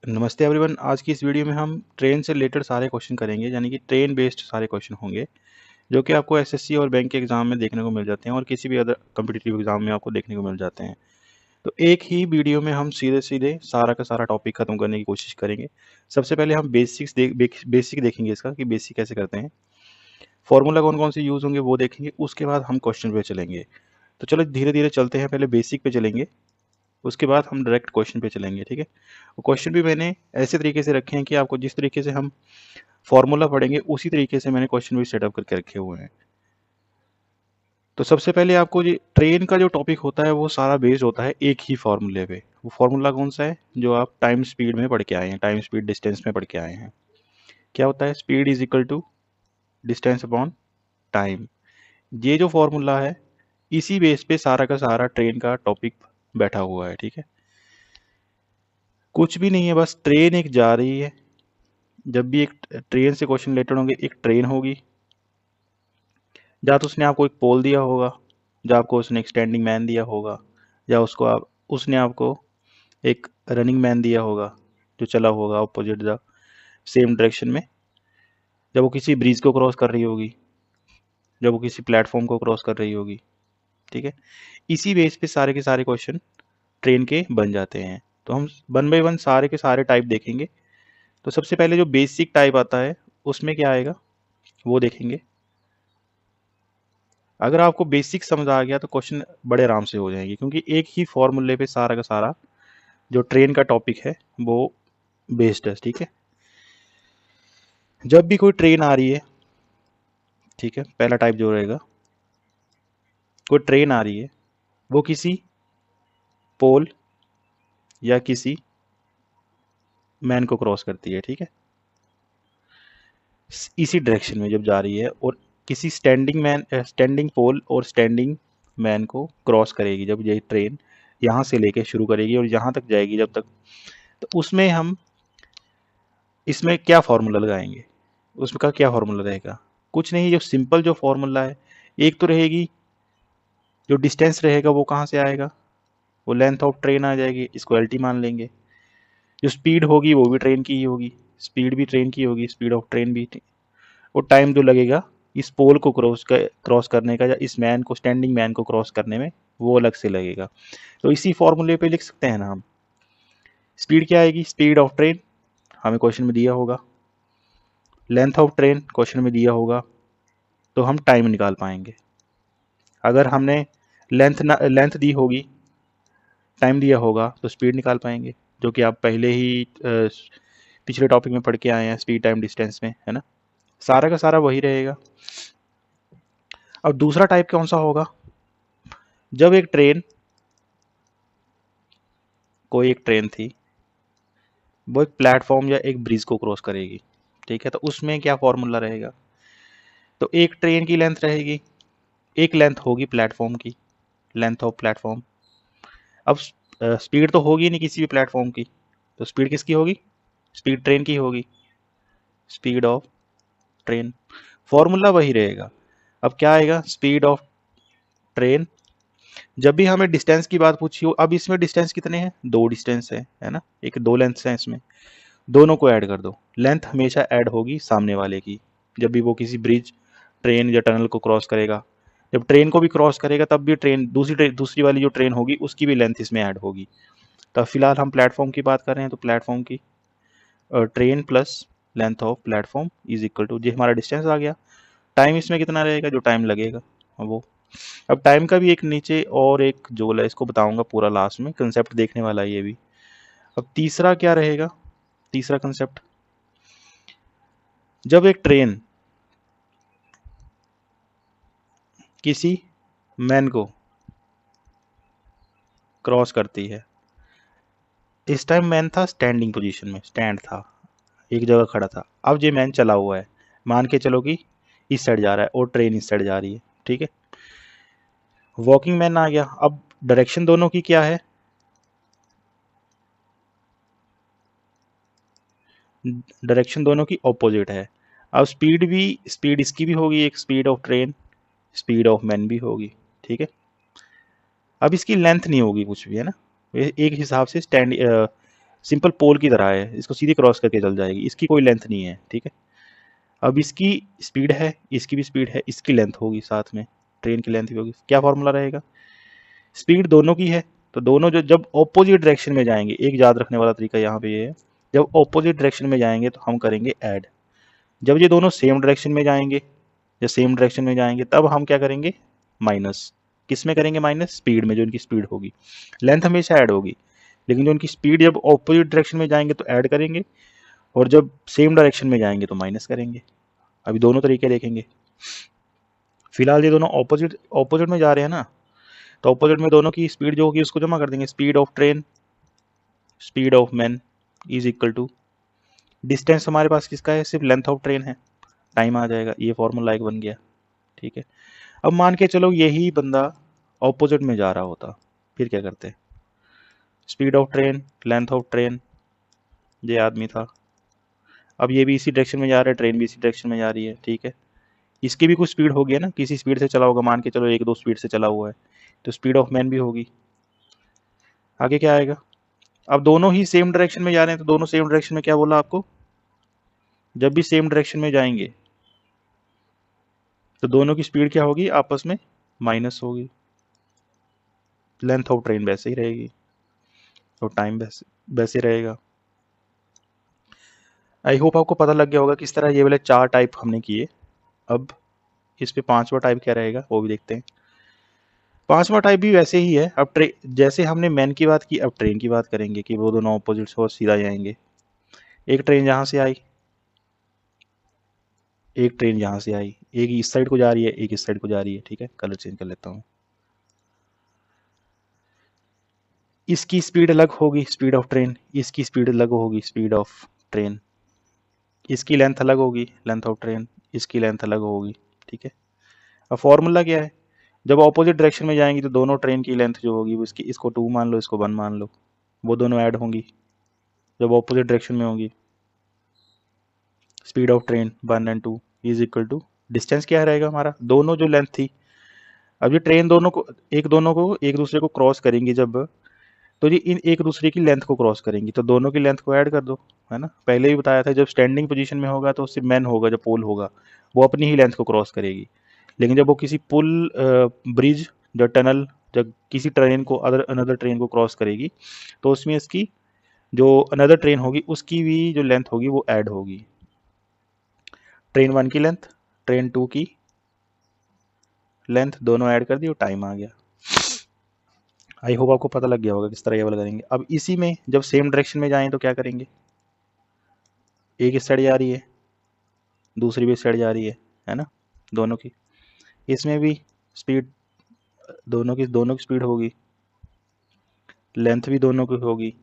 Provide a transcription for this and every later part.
नमस्ते एवरीवन। आज की इस वीडियो में हम ट्रेन से रिलेटेड सारे क्वेश्चन करेंगे, यानी कि ट्रेन बेस्ड सारे क्वेश्चन होंगे जो कि आपको एसएससी और बैंक के एग्जाम में देखने को मिल जाते हैं और किसी भी अदर कम्पिटिटिव एग्जाम में आपको देखने को मिल जाते हैं। तो एक ही वीडियो में हम सीधे सीधे सारा का सारा टॉपिक खत्म करने की कोशिश करेंगे। सबसे पहले हम बेसिक देखेंगे इसका कि बेसिक कैसे करते हैं, फॉर्मूला कौन कौन से यूज़ होंगे वो देखेंगे, उसके बाद हम क्वेश्चन पे चलेंगे। तो चलो धीरे धीरे चलते हैं, पहले बेसिक पे चलेंगे, उसके बाद हम डायरेक्ट क्वेश्चन पे चलेंगे। ठीक है, क्वेश्चन भी मैंने ऐसे तरीके से रखे हैं कि आपको जिस तरीके से हम फॉर्मूला पढ़ेंगे उसी तरीके से मैंने क्वेश्चन भी सेटअप करके रखे हुए हैं। तो सबसे पहले आपको ये ट्रेन का जो टॉपिक होता है वो सारा बेस्ड होता है एक ही फॉर्मूले पे। वो फॉर्मूला कौन सा है जो आप टाइम स्पीड में पढ़ के आए हैं, टाइम स्पीड डिस्टेंस में पढ़ के आए हैं। क्या होता है? Speed is equal to distance upon time. ये जो फॉर्मूला है इसी बेस पे सारा का सारा ट्रेन का टॉपिक बैठा हुआ है। ठीक है, कुछ भी नहीं है, बस ट्रेन एक जा रही है। जब भी एक ट्रेन से क्वेश्चन रिलेटेड होंगे, एक ट्रेन होगी, या तो उसने आपको एक पोल दिया होगा, या आपको उसने एक स्टैंडिंग मैन दिया होगा, या उसने आपको एक रनिंग मैन दिया होगा जो चला होगा ऑपोजिट द सेम डायरेक्शन में, जब वो किसी ब्रिज को क्रॉस कर रही होगी, जब वो किसी प्लेटफॉर्म को क्रॉस कर रही होगी। ठीक है, इसी बेस पे सारे के सारे क्वेश्चन ट्रेन के बन जाते हैं। तो हम वन बाय वन सारे के सारे टाइप देखेंगे। तो सबसे पहले जो बेसिक टाइप आता है उसमें क्या आएगा वो देखेंगे। अगर आपको बेसिक समझ आ गया तो क्वेश्चन बड़े आराम से हो जाएंगे, क्योंकि एक ही फॉर्मूले पे सारा का सारा जो ट्रेन का टॉपिक है वो बेस्ड है। ठीक है, जब भी कोई ट्रेन आ रही है, ठीक है, पहला टाइप जो रहेगा, कोई ट्रेन आ रही है, वो किसी पोल या किसी मैन को क्रॉस करती है। ठीक है, इसी डायरेक्शन में जब जा रही है, और किसी स्टैंडिंग पोल और स्टैंडिंग मैन को क्रॉस करेगी जब ये ट्रेन यहाँ से लेके शुरू करेगी और यहाँ तक जाएगी जब तक, तो उसमें हम इसमें क्या फॉर्मूला लगाएंगे, उसका क्या फॉर्मूला रहेगा? कुछ नहीं, जो सिंपल जो फॉर्मूला है, एक तो रहेगी जो डिस्टेंस रहेगा वो कहाँ से आएगा, वो लेंथ ऑफ ट्रेन आ जाएगी, इसको एलटी मान लेंगे। जो स्पीड होगी वो भी ट्रेन की ही होगी, स्पीड भी ट्रेन की होगी, स्पीड ऑफ ट्रेन भी। और टाइम जो लगेगा इस पोल को क्रॉस करने का, या इस मैन को, स्टैंडिंग मैन को क्रॉस करने में, वो अलग से लगेगा। तो इसी फॉर्मूले पे लिख सकते हैं ना हम। स्पीड क्या आएगी? स्पीड ऑफ ट्रेन हमें क्वेश्चन में दिया होगा, लेंथ ऑफ ट्रेन क्वेश्चन में दिया होगा, तो हम टाइम निकाल पाएंगे। अगर हमने लेंथ दी होगी, टाइम दिया होगा, तो स्पीड निकाल पाएंगे, जो कि आप पहले ही पिछले टॉपिक में पढ़ के आए हैं, स्पीड टाइम डिस्टेंस में, है ना। सारा का सारा वही रहेगा। अब दूसरा टाइप कौन सा होगा? जब एक ट्रेन, कोई एक ट्रेन थी, वो एक प्लेटफॉर्म या एक ब्रिज को क्रॉस करेगी। ठीक है, तो उसमें क्या फॉर्मूला रहेगा? तो एक ट्रेन की लेंथ रहेगी, एक लेंथ होगी प्लेटफॉर्म की, लेंथ ऑफ प्लेटफॉर्म। अब स्पीड तो होगी नहीं किसी भी प्लेटफॉर्म की, तो स्पीड किसकी होगी? स्पीड ट्रेन की होगी, स्पीड ऑफ ट्रेन। फॉर्मूला वही रहेगा। अब क्या आएगा? Speed of train. जब भी हमें डिस्टेंस की बात पूछी हो, अब इसमें डिस्टेंस कितने हैं? दो डिस्टेंस है ना, एक दो लेंथ्स हैं इसमें, दोनों को ऐड कर दो। लेंथ हमेशा ऐड होगी सामने वाले की, जब भी वो किसी ब्रिज, ट्रेन या टनल को क्रॉस करेगा। जब ट्रेन को भी क्रॉस करेगा तब भी ट्रेन, दूसरी वाली जो ट्रेन होगी उसकी भी लेंथ इसमें ऐड होगी। तब फिलहाल हम प्लेटफॉर्म की बात कर रहे हैं, तो प्लेटफॉर्म की train plus length of platform is equal to, ये हमारा डिस्टेंस आ गया। टाइम इसमें कितना रहेगा? जो टाइम लगेगा वो। अब टाइम का भी एक नीचे और एक जोल है, इसको बताऊंगा पूरा लास्ट में, कंसेप्ट देखने वाला है ये भी। अब तीसरा क्या रहेगा? तीसरा कंसेप्ट, जब एक ट्रेन किसी मैन को क्रॉस करती है, इस टाइम मैन था स्टैंडिंग पोजीशन में, स्टैंड था, एक जगह खड़ा था। अब ये मैन चला हुआ है, मान के चलो कि इस साइड जा रहा है और ट्रेन इस साइड जा रही है। ठीक है, वॉकिंग मैन आ गया। अब डायरेक्शन दोनों की क्या है? डायरेक्शन दोनों की ऑपोजिट है। अब स्पीड इसकी भी होगी, एक speed of train, speed of man भी होगी। ठीक है, अब इसकी लेंथ नहीं होगी कुछ भी, है ना। एक हिसाब से सिंपल पोल की तरह है, इसको सीधे क्रॉस करके चल जाएगी, इसकी कोई लेंथ नहीं है, ठीक है। अब इसकी स्पीड है, इसकी भी स्पीड है, इसकी लेंथ होगी साथ में, ट्रेन की लेंथ भी होगी। क्या फॉर्मूला रहेगा? स्पीड दोनों की है तो दोनों जो जब ऑपोजिट डायरेक्शन में जाएंगे, एक याद रखने वाला तरीका यहाँ पे ये है, जब ऑपोजिट डायरेक्शन में जाएंगे तो हम करेंगे ऐड। जब ये दोनों सेम डायरेक्शन में जाएंगे, जब सेम डायरेक्शन में जाएंगे तब हम क्या करेंगे? माइनस। किस में करेंगे माइनस? स्पीड में, जो इनकी स्पीड होगी। लेंथ हमेशा ऐड होगी, लेकिन जो इनकी स्पीड जब ऑपोजिट डायरेक्शन में जाएंगे तो ऐड करेंगे, और जब सेम डायरेक्शन में जाएंगे तो माइनस करेंगे। अभी दोनों तरीके देखेंगे। फिलहाल ये दोनों ऑपोजिट ऑपोजिट में जा रहे हैं ना, तो ऑपोजिट में दोनों की स्पीड जो होगी उसको जमा कर देंगे। Speed of train, speed of man is equal to, distance हमारे पास किसका है? सिर्फ लेंथ ऑफ ट्रेन है, टाइम आ जाएगा। ये फॉर्मूला एक बन गया, ठीक है। अब मान के चलो यही बंदा ऑपोजिट में जा रहा होता, फिर क्या करते? Speed of train, length of train, ये आदमी था, अब ये भी इसी डायरेक्शन में जा रहा है, ट्रेन भी इसी डायरेक्शन में जा रही है, ठीक है। इसकी भी कुछ स्पीड होगी ना, किसी स्पीड से चला होगा, मान के चलो 1-2 स्पीड से चला हुआ है, तो स्पीड ऑफ मैन भी होगी। आगे क्या आएगा? अब दोनों ही सेम डायरेक्शन में जा रहे हैं, तो दोनों सेम डायरेक्शन में क्या बोला आपको? जब भी सेम डायरेक्शन में जाएंगे तो दोनों की स्पीड क्या होगी? आपस में माइनस होगी। लेंथ ऑफ ट्रेन वैसे ही रहेगी और टाइम वैसे वैसे रहेगा। आई होप आपको पता लग गया होगा किस तरह ये वाले 4 टाइप हमने किए। अब इस पे 5वां टाइप क्या रहेगा वो भी देखते हैं। 5वां टाइप भी वैसे ही है। अब जैसे हमने मैन की बात की, अब ट्रेन की बात करेंगे कि वो दोनों ऑपोजिट और सीधा जाएंगे। एक ट्रेन यहाँ से आई, एक ट्रेन यहाँ से आई, एक इस साइड को जा रही है, एक इस साइड को जा रही है, ठीक है। कलर चेंज कर लेता हूँ। इसकी स्पीड अलग होगी, स्पीड ऑफ ट्रेन, इसकी स्पीड अलग होगी, स्पीड ऑफ ट्रेन, इसकी लेंथ अलग होगी, लेंथ ऑफ ट्रेन, इसकी लेंथ अलग होगी, ठीक है। अब फॉर्मूला क्या है? जब ऑपोजिट डायरेक्शन में जाएंगी तो दोनों ट्रेन की लेंथ जो होगी उसकी, इसको 2 मान लो, इसको 1 मान लो, वो दोनों ऐड होंगी जब ऑपोजिट डायरेक्शन में होंगी। स्पीड ऑफ ट्रेन 1 और 2 इज इक्वल टू, डिस्टेंस क्या रहेगा हमारा? दोनों जो लेंथ थी, अब ये ट्रेन दोनों को एक दूसरे को क्रॉस करेंगी जब, तो ये इन एक दूसरे की लेंथ को क्रॉस करेंगी, तो दोनों की लेंथ को ऐड कर दो, है ना। पहले ही बताया था, जब स्टैंडिंग पोजीशन में होगा तो सिर्फ मैन होगा, जो पोल होगा वो अपनी ही लेंथ को क्रॉस करेगी। लेकिन जब वो किसी पुल, ब्रिज, जो टनल, जब किसी ट्रेन को अनदर ट्रेन को क्रॉस करेगी तो उसमें इसकी जो अनदर ट्रेन होगी उसकी भी जो लेंथ होगी वो ऐड होगी। ट्रेन 1 की लेंथ, ट्रेन 2 की लेंथ, दोनों ऐड कर दी और टाइम आ गया। आई होप आपको पता लग गया होगा किस तरह ये वाला करेंगे। अब इसी में जब सेम डायरेक्शन में जाएं तो क्या करेंगे? एक इस साइड जा रही है, दूसरी भी इस साइड जा रही है ना, दोनों की। इसमें भी स्पीड दोनों की स्पीड होगी, लेंथ भी दोनों की होगी।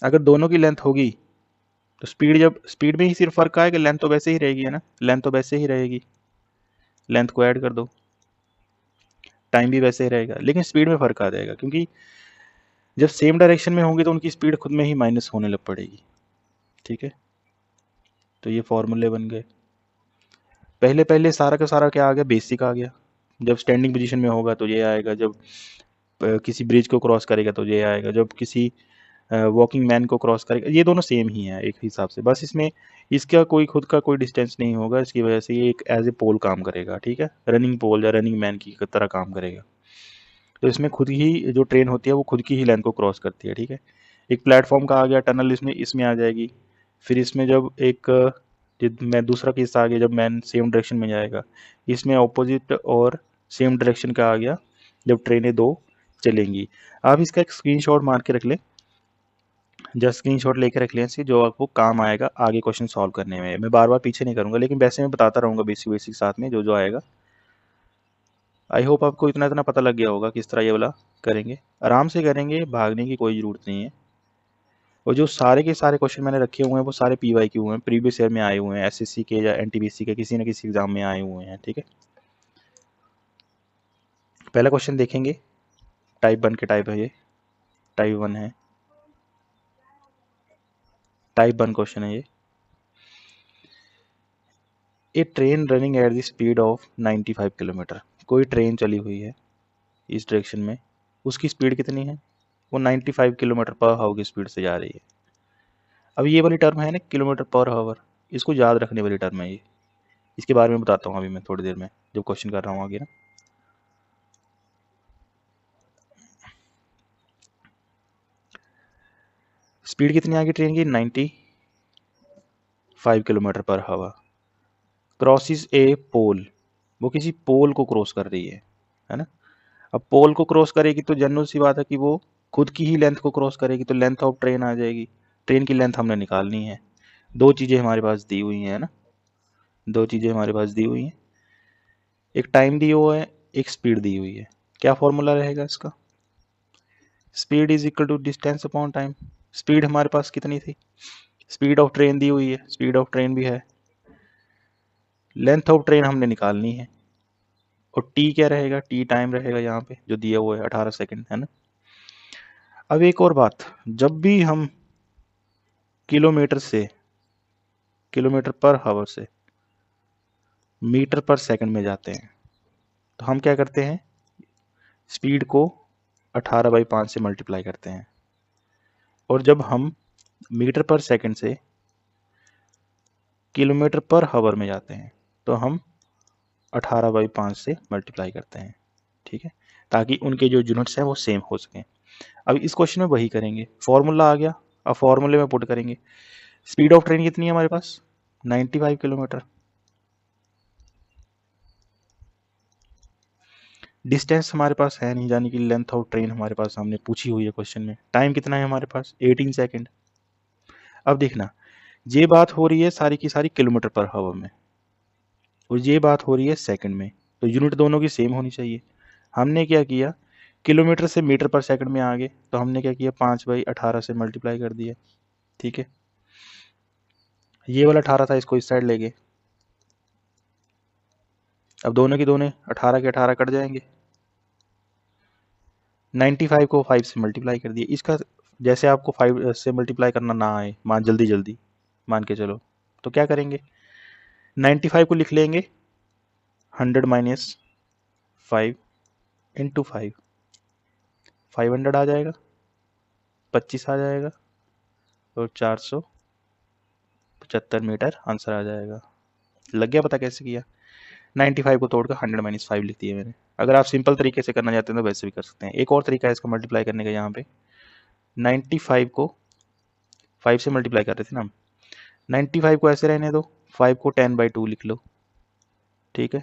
अगर दोनों की लेंथ होगी तो स्पीड में ही सिर्फ फर्क आएगा, लेंथ तो वैसे ही रहेगी, है ना, लेंथ तो वैसे ही रहेगी, लेंथ को ऐड कर दो, टाइम भी वैसे ही रहेगा, लेकिन स्पीड में फर्क आ जाएगा, क्योंकि जब सेम डायरेक्शन में होंगे तो उनकी स्पीड खुद में ही माइनस होने लग पड़ेगी, ठीक है। तो ये फॉर्मूले बन गए। पहले पहले सारा का सारा क्या आ गया? बेसिक आ गया। जब स्टैंडिंग पोजीशन में होगा तो ये आएगा, जब किसी ब्रिज को क्रॉस करेगा तो ये आएगा, जब किसी वॉकिंग मैन को क्रॉस करेगा, ये दोनों सेम ही है एक हिसाब से, बस इसमें इसका कोई खुद का कोई डिस्टेंस नहीं होगा, इसकी वजह से ये एक एज ए पोल काम करेगा, ठीक है, रनिंग पोल या रनिंग मैन की तरह काम करेगा। तो इसमें खुद ही जो ट्रेन होती है वो खुद की ही लाइन को क्रॉस करती है, ठीक है। एक प्लेटफॉर्म का आ गया, टनल इसमें इसमें आ जाएगी। फिर इसमें जब एक मैं दूसरा केस आ गया, जब मैन सेम डायरेक्शन में जाएगा, इसमें ऑपोजिट और सेम डायरेक्शन का आ गया जब ट्रेनें दो चलेंगी। आप इसका एक स्क्रीनशॉट मार के रख लें, जस्ट स्क्रीनशॉट लेके रख लें इसकी, जो आपको काम आएगा आगे क्वेश्चन सॉल्व करने में। मैं बार बार पीछे नहीं करूंगा, लेकिन वैसे मैं बताता रहूंगा बेसिक बेसिक साथ में जो जो आएगा। आई होप आपको इतना इतना पता लग गया होगा किस तरह ये वाला करेंगे। आराम से करेंगे, भागने की कोई ज़रूरत नहीं है। और जो सारे के सारे क्वेश्चन मैंने रखे हुए हैं वो सारे PYQ हैं, प्रीवियस ईयर में आए हुए हैं, SSC के या NTPC के किसी न किसी एग्जाम में आए हुए हैं, ठीक है। पहला क्वेश्चन देखेंगे, टाइप 1 के टाइप है ये, टाइप 1 है, टाइप 1 क्वेश्चन है ये। A train running at the speed of 95 kilometre, कोई ट्रेन चली हुई है इस डायरेक्शन में उसकी स्पीड कितनी है, वो 95 किलोमीटर पर हावर की स्पीड से जा रही है। अब ये वाली टर्म है ना किलोमीटर पर हावर, इसको याद रखने वाली टर्म है ये। इसके बारे में बताता हूँ अभी मैं थोड़ी देर में जब क्वेश्चन कर रहा हूँ आगे ना। स्पीड कितनी आगे ट्रेन की, 95 किलोमीटर पर हावर। क्रॉसिस ए पोल, वो किसी पोल को क्रॉस कर रही है ना। अब पोल को क्रॉस करेगी तो जनरल सी बात है कि वो खुद की ही लेंथ को क्रॉस करेगी, तो लेंथ ऑफ ट्रेन आ जाएगी। ट्रेन की लेंथ हमने निकालनी है। दो चीज़ें हमारे पास दी हुई हैं ना, दो चीज़ें हमारे पास दी हुई हैं, एक टाइम दी हुआ है, एक स्पीड दी हुई है। क्या फॉर्मूला रहेगा इसका, speed is equal to distance upon time. Speed हमारे पास कितनी थी, स्पीड ऑफ ट्रेन दी हुई है, स्पीड ऑफ ट्रेन भी है, लेंथ ऑफ ट्रेन हमने निकालनी है, और टी क्या रहेगा, टी टाइम रहेगा यहाँ पे जो दिया हुआ है 18 सेकंड, है ना। अब एक और बात, जब भी हम किलोमीटर पर हावर से मीटर पर सेकंड में जाते हैं तो हम क्या करते हैं, स्पीड को 18/5 से मल्टीप्लाई करते हैं, और जब हम मीटर पर सेकंड से किलोमीटर पर हावर में जाते हैं तो हम 18/5 से मल्टीप्लाई करते हैं, ठीक है, ताकि उनके जो यूनिट्स हैं वो सेम हो सकें। अब इस क्वेश्चन में वही करेंगे, फॉर्मूला आ गया, अब फॉर्मूले में पुट करेंगे। स्पीड ऑफ ट्रेन कितनी है हमारे पास, 95 किलोमीटर। डिस्टेंस हमारे पास है नहीं, यानी कि लेंथ ऑफ ट्रेन हमारे पास सामने पूछी हुई है क्वेश्चन में। टाइम कितना है हमारे पास, 18 सेकंड। अब देखना, ये बात हो रही है सारी की सारी किलोमीटर पर हावर में, और ये बात हो रही है सेकंड में, तो यूनिट दोनों की सेम होनी चाहिए। हमने क्या किया, किलोमीटर से मीटर पर सेकंड में आ गए, तो हमने क्या किया, 5/18 से मल्टीप्लाई कर दिया, ठीक है। ये वाला 18 था, इसको इस साइड ले गए। अब दोनों की दोनों 18 के 18 कट जाएंगे, 95 को 5 से मल्टीप्लाई कर दिया। इसका जैसे आपको 5 से मल्टीप्लाई करना ना आए, मान जल्दी जल्दी मान के चलो, तो क्या करेंगे, 95 को लिख लेंगे 100 माइनस 5 इंटू 5, 500 आ जाएगा, 25 आ जाएगा, और 475 मीटर आंसर आ जाएगा। लग गया पता कैसे किया, 95 को तोड़कर 100 माइनस 5 लिख दिया मैंने। अगर आप सिंपल तरीके से करना चाहते हैं तो वैसे भी कर सकते हैं। एक और तरीका है इसको मल्टीप्लाई करने का, यहाँ पे 95 को 5 से मल्टीप्लाई कर रहे थे ना हम, 95 को ऐसे रहने दो, 5 को 10/2 लिख लो, ठीक है,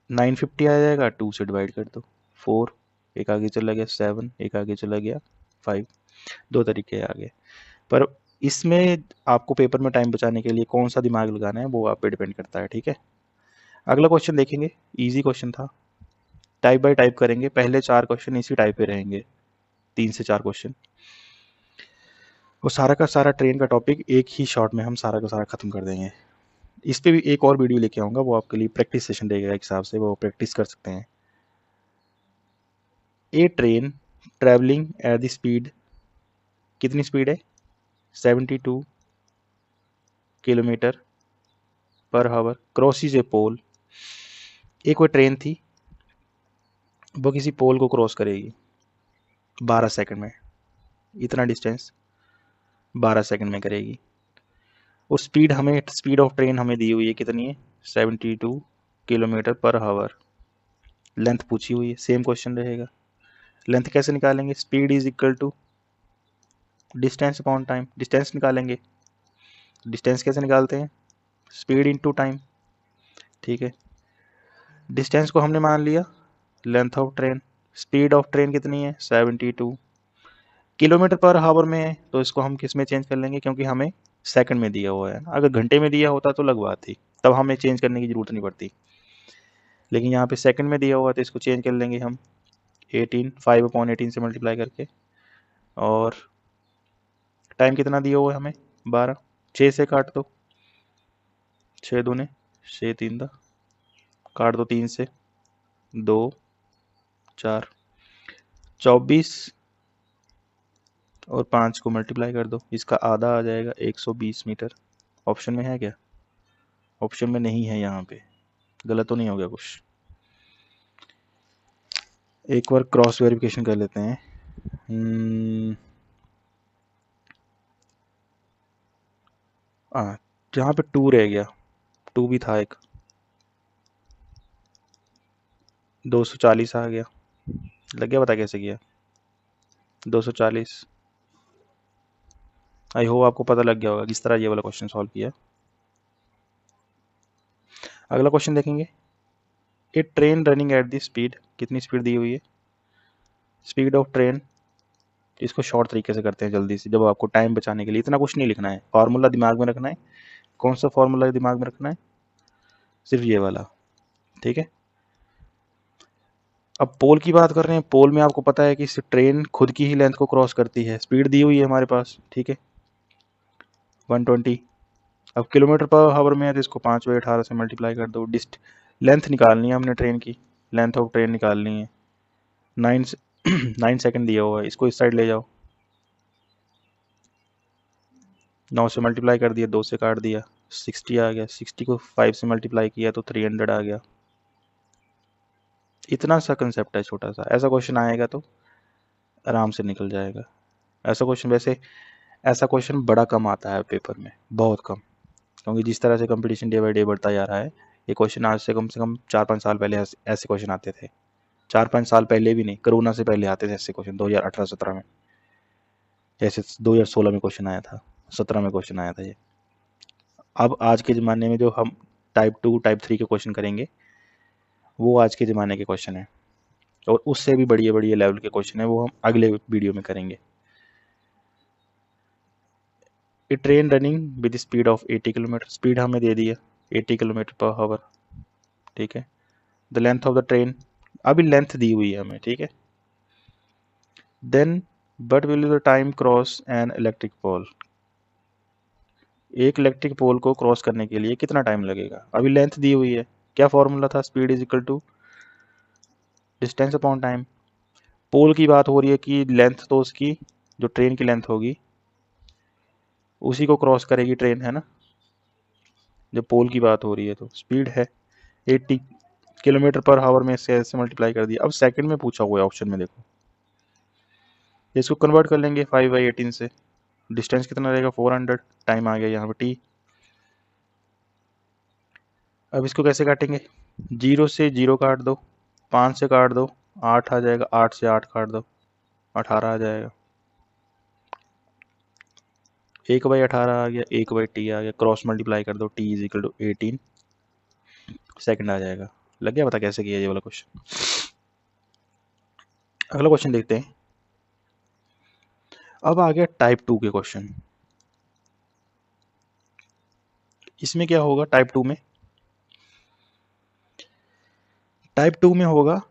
950 आ जाएगा, 2 से डिवाइड कर दो, 4 एक आगे चला गया, 7 एक आगे चला गया, 5, दो तरीके आगे। पर इसमें आपको पेपर में टाइम बचाने के लिए कौन सा दिमाग लगाना है वो आप पे डिपेंड करता है, ठीक है। अगला क्वेश्चन देखेंगे, इजी क्वेश्चन था, टाइप बाय टाइप करेंगे, पहले 4 क्वेश्चन इसी टाइप पे रहेंगे, 3 से 4 क्वेश्चन, और सारा का सारा ट्रेन का टॉपिक एक ही शॉट में हम सारा का सारा खत्म कर देंगे। इस पे भी एक और वीडियो लेके आऊँगा, वो आपके लिए प्रैक्टिस सेशन रहेगा, एक हिसाब से वो प्रैक्टिस कर सकते हैं। A train travelling at the speed, कितनी स्पीड है, 72 किलोमीटर पर हावर, क्रॉसिस ए पोल। एक वो ट्रेन थी, वो किसी पोल को क्रॉस करेगी 12 सेकंड में, इतना डिस्टेंस 12 सेकंड में करेगी, और स्पीड ऑफ ट्रेन हमें दी हुई है कितनी है, 72 किलोमीटर पर हावर। लेंथ पूछी हुई है, सेम क्वेश्चन रहेगा। लेंथ कैसे निकालेंगे, speed is equal to distance upon time, distance निकालेंगे। डिस्टेंस कैसे निकालते हैं, स्पीड इनटू टाइम, ठीक है। डिस्टेंस को हमने मान लिया length of train, speed of train कितनी है, 72 किलोमीटर पर हावर में है, तो इसको हम किस में चेंज कर लेंगे, क्योंकि हमें सेकंड में दिया हुआ है। अगर घंटे में दिया होता तो अलग बात थी, तब हमें चेंज करने की जरूरत नहीं पड़ती, लेकिन यहाँ पे सेकंड में दिया हुआ है तो इसको चेंज कर लेंगे हम 5/18 से मल्टीप्लाई करके, और टाइम कितना दिया हुआ है हमें, 12, 6 से काट दो, 6 दूने 6 3 दा, काट दो 3 से, 2 4 24, और 5 को मल्टीप्लाई कर दो, इसका आधा आ जाएगा 120 मीटर। ऑप्शन में है क्या, ऑप्शन में नहीं है, यहाँ पे गलत तो नहीं हो गया कुछ। एक बार क्रॉस वेरिफिकेशन कर लेते हैं। हाँ, जहाँ पे 2 रह गया, 2 भी था एक, 240 आ गया। लग गया पता कैसे किया? 240। आई होप आपको पता लग गया होगा किस तरह ये वाला क्वेश्चन सॉल्व किया। अगला क्वेश्चन देखेंगे। A train running at the speed, कितनी स्पीड दी हुई है? स्पीड ऑफ ट्रेन, इसको शॉर्ट तरीके से करते हैं जल्दी से, जब आपको टाइम बचाने के लिए। इतना कुछ नहीं लिखना है, फार्मूला दिमाग में रखना है। कौन सा फार्मूला दिमाग में रखना है? सिर्फ ये वाला, ठीक है। अब पोल की बात कर रहे हैं, पोल में आपको पता है कि ट्रेन खुद की ही लेंथ को क्रॉस करती है, स्पीड दी हुई है हमारे पास, ठीक है, 120। अब किलोमीटर पर हावर में है तो इसको 5/18 से मल्टीप्लाई कर दो। लेंथ निकालनी है हमने ट्रेन की, लेंथ ऑफ ट्रेन निकालनी है। 9 सेकंड दिया हुआ है, इसको इस साइड ले जाओ। 9 से मल्टीप्लाई कर दिया, 2 से काट दिया, 60 आ गया। 60 को 5 से मल्टीप्लाई किया तो 300 आ गया। इतना सा कंसेप्ट है छोटा सा, ऐसा क्वेश्चन आएगा तो आराम से निकल जाएगा। ऐसा क्वेश्चन वैसे, ऐसा क्वेश्चन बड़ा कम आता है पेपर में, बहुत कम, क्योंकि जिस तरह से कंपटीशन डे बाई डे बढ़ता जा रहा है, ये क्वेश्चन आज से कम 4-5 साल पहले ऐसे क्वेश्चन आते थे। 4-5 साल पहले भी नहीं, कोरोना से पहले आते थे ऐसे क्वेश्चन, 2018-17 में। जैसे 2016 में क्वेश्चन आया था, 17 में क्वेश्चन आया था ये। अब आज के ज़माने में जो हम टाइप 2 टाइप 3 के क्वेश्चन करेंगे, वो आज के ज़माने के क्वेश्चन है, और उससे भी बढ़िया बढ़िया लेवल के क्वेश्चन है, वो हम अगले वीडियो में करेंगे। A train running with speed of 80 kilometre, speed हमें दे दी है 80 किलोमीटर पर हावर, ठीक है। The length of the train, अभी लेंथ दी हुई है हमें, ठीक है। Then but will the time cross an electric pole, एक इलेक्ट्रिक पोल को क्रॉस करने के लिए कितना टाइम लगेगा? अभी लेंथ दी हुई है, क्या फॉर्मूला था? Speed is equal to distance upon time. Pole की बात हो रही है कि लेंथ तो उसकी, जो ट्रेन की लेंथ होगी उसी को क्रॉस करेगी ट्रेन, है ना। जब पोल की बात हो रही है तो स्पीड है 80 किलोमीटर पर हावर में, से ऐसे मल्टीप्लाई कर दिया। अब सेकंड में पूछा हुआ है ऑप्शन में, देखो इसको कन्वर्ट कर लेंगे 5/18 से। डिस्टेंस कितना रहेगा? 400। टाइम आ गया यहाँ पे t। अब इसको कैसे काटेंगे? 0 से 0 काट दो, 5 से काट दो, 8 आ जाएगा, 8 से 8 काट दो, 18 आ जाएगा। 1/18 आ गया, 1/t आ गया, क्रॉस मल्टीप्लाई कर दो, t is equal to 18 second आ जाएगा। लग गया पता कैसे किया ये वाला क्वेश्चन। अगला क्वेश्चन देखते हैं। अब आ गया टाइप 2 के क्वेश्चन। इसमें क्या होगा? टाइप 2 में, टाइप 2 में होगा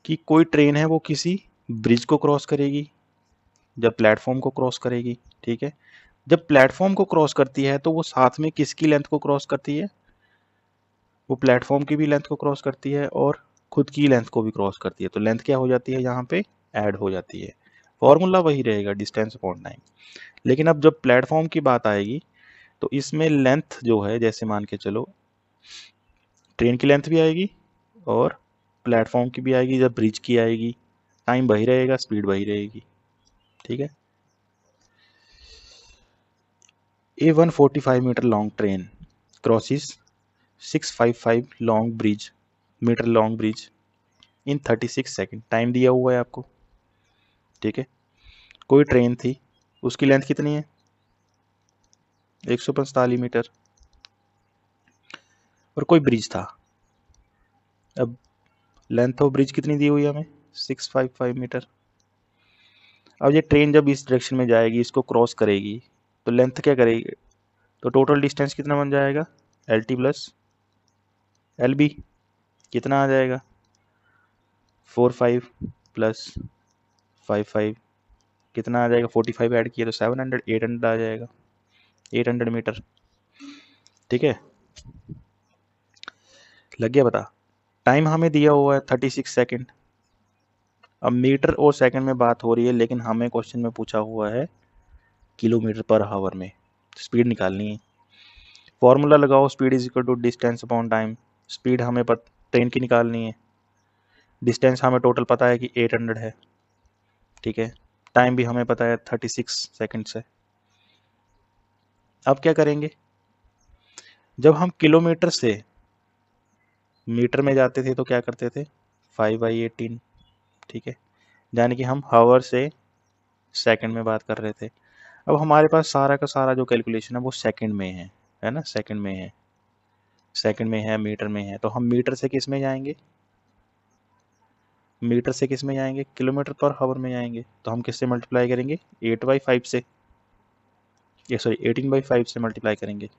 कि कोई ट्रेन है वो किसी ब्रिज को क्रॉस करेगी, जब प्लेटफॉर्म को क्रॉस करेगी, ठीक है। जब प्लेटफॉर्म को क्रॉस करती है तो वो साथ में किसकी लेंथ को क्रॉस करती है? वो प्लेटफॉर्म की भी लेंथ को क्रॉस करती है और खुद की लेंथ को भी क्रॉस करती है, तो लेंथ क्या हो जाती है यहाँ पे? ऐड हो जाती है। फॉर्मूला वही रहेगा, डिस्टेंस अपॉन टाइम। लेकिन अब जब प्लेटफॉर्म की बात आएगी तो इसमें लेंथ जो है, जैसे मान के चलो ट्रेन की लेंथ भी आएगी और प्लेटफॉर्म की भी आएगी, जब ब्रिज की आएगी टाइम वही रहेगा, स्पीड वही रहेगी, ठीक है। A 145 metre long train crosses 655 long bridge, metre long bridge in 36 second. Time दिया हुआ है आपको, ठीक है। कोई ट्रेन थी, उसकी लेंथ कितनी है? 145 मीटर, और कोई ब्रिज था। अब लेंथ ऑफ ब्रिज कितनी दी हुई है हमें? 655 मीटर। अब ये ट्रेन जब इस डायरेक्शन में जाएगी, इसको क्रॉस करेगी, तो लेंथ क्या करेगी? तो टोटल डिस्टेंस कितना बन जाएगा? L T plus L B, कितना आ जाएगा? 45 प्लस 55, कितना आ जाएगा? 45 ऐड किया तो 700, 800 आ जाएगा, 800 मीटर, ठीक है। लग गया पता? टाइम हमें दिया हुआ है 36 सेकेंड। अब मीटर और सेकंड में बात हो रही है, लेकिन हमें क्वेश्चन में पूछा हुआ है किलोमीटर पर हावर में, स्पीड निकालनी है। फॉर्मूला लगाओ, speed is equal to distance upon time. Speed हमें ट्रेन की निकालनी है, डिस्टेंस हमें टोटल पता है कि 800 है, ठीक है। टाइम भी हमें पता है 36 सेकंड्स है। अब क्या करेंगे, जब हम किलोमीटर से मीटर में जाते थे तो क्या करते थे, 5/18, ठीक है। यानी कि हम हावर से सेकंड में बात कर रहे थे। अब हमारे पास सारा का सारा जो कैलकुलेशन है वो सेकंड में है ना, सेकंड में है, सेकंड में है, मीटर में है। तो हम मीटर से किस में जाएंगे, मीटर से किस में जाएंगे, किलोमीटर पर हावर में जाएंगे। तो हम किससे मल्टीप्लाई करेंगे, 8/5 से, ये सॉरी 18/5 से मल्टीप्लाई करेंगे।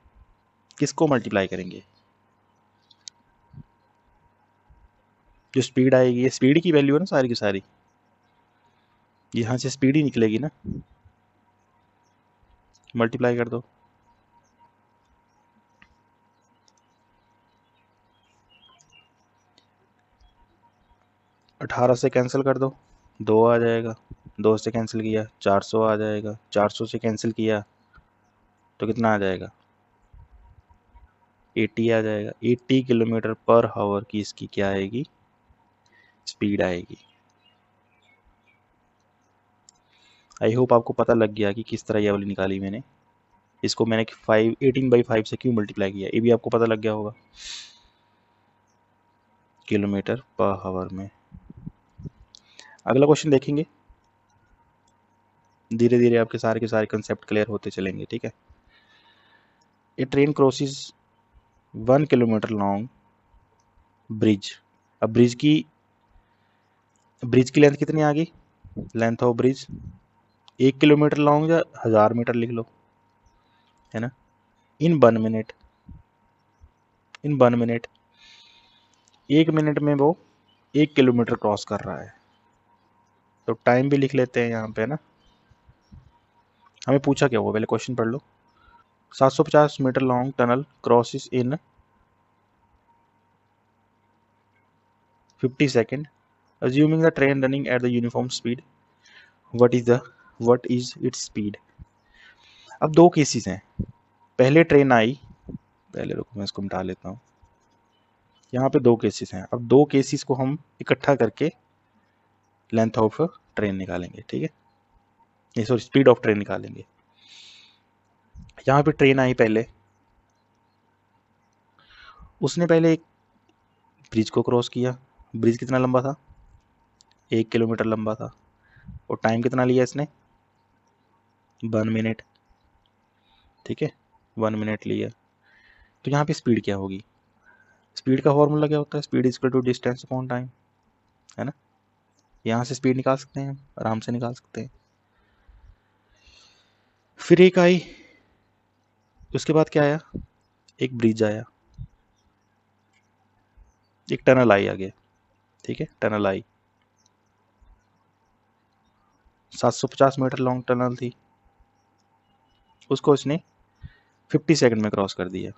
किसको मल्टीप्लाई करेंगे, जो स्पीड आएगी, ये स्पीड की वैल्यू है ना सारी की सारी, यहाँ से स्पीड ही निकलेगी ना, मल्टीप्लाई कर दो। अठारह से कैंसिल कर दो, 2 आ जाएगा, 2 से कैंसिल किया 400 आ जाएगा, 400 से कैंसिल किया तो कितना आ जाएगा, 80 आ जाएगा। 80 किलोमीटर पर हावर की इसकी क्या आएगी, स्पीड आएगी। आई होप आपको पता लग गया कि किस तरह ये वाली निकाली मैंने। इसको मैंने 18/5 से क्यों मल्टीप्लाई किया, ये भी आपको पता लग गया होगा, किलोमीटर पर हावर में। अगला क्वेश्चन देखेंगे, धीरे धीरे आपके सारे के सारे कंसेप्ट क्लियर होते चलेंगे, ठीक है। A train crosses 1 kilometre long bridge. अब ब्रिज की लेंथ कितनी आ गई, length of bridge 1 kilometre long या 1000 मीटर लिख लो, है ना। In 1 minute, in 1 minute, 1 minute में वो 1 किलोमीटर क्रॉस कर रहा है। तो टाइम भी लिख लेते हैं यहाँ पे, है ना। हमें पूछा क्या हुआ, पहले क्वेश्चन पढ़ लो। 750 metre long tunnel crosses in 50 second, assuming the train running at the uniform speed, what is its speed। अब दो केसेस हैं, पहले ट्रेन आई, पहले रुको मैं इसको मिटा लेता हूँ। यहाँ पे दो केसेस हैं, अब दो केसेस को हम इकट्ठा करके लेंथ ऑफ ट्रेन निकालेंगे, ठीक है, ये सॉरी स्पीड ऑफ ट्रेन निकालेंगे। यहाँ पे ट्रेन आई पहले, उसने पहले एक ब्रिज को क्रॉस किया। ब्रिज कितना लंबा था, 1 किलोमीटर लंबा था, और टाइम कितना लिया इसने, 1 मिनट, ठीक है, 1 मिनट लिया। तो यहाँ पे स्पीड क्या होगी, स्पीड का फॉर्मूला क्या होता है, speed equal to distance upon time, है ना। यहाँ से स्पीड निकाल सकते हैं, आराम से निकाल सकते हैं। फिर एक आई, उसके बाद क्या आया, एक ब्रिज आया, एक टनल आई आगे, ठीक है, टनल आई, 750 मीटर लॉन्ग टनल थी, उसको इसने 50 सेकंड में क्रॉस कर दिया,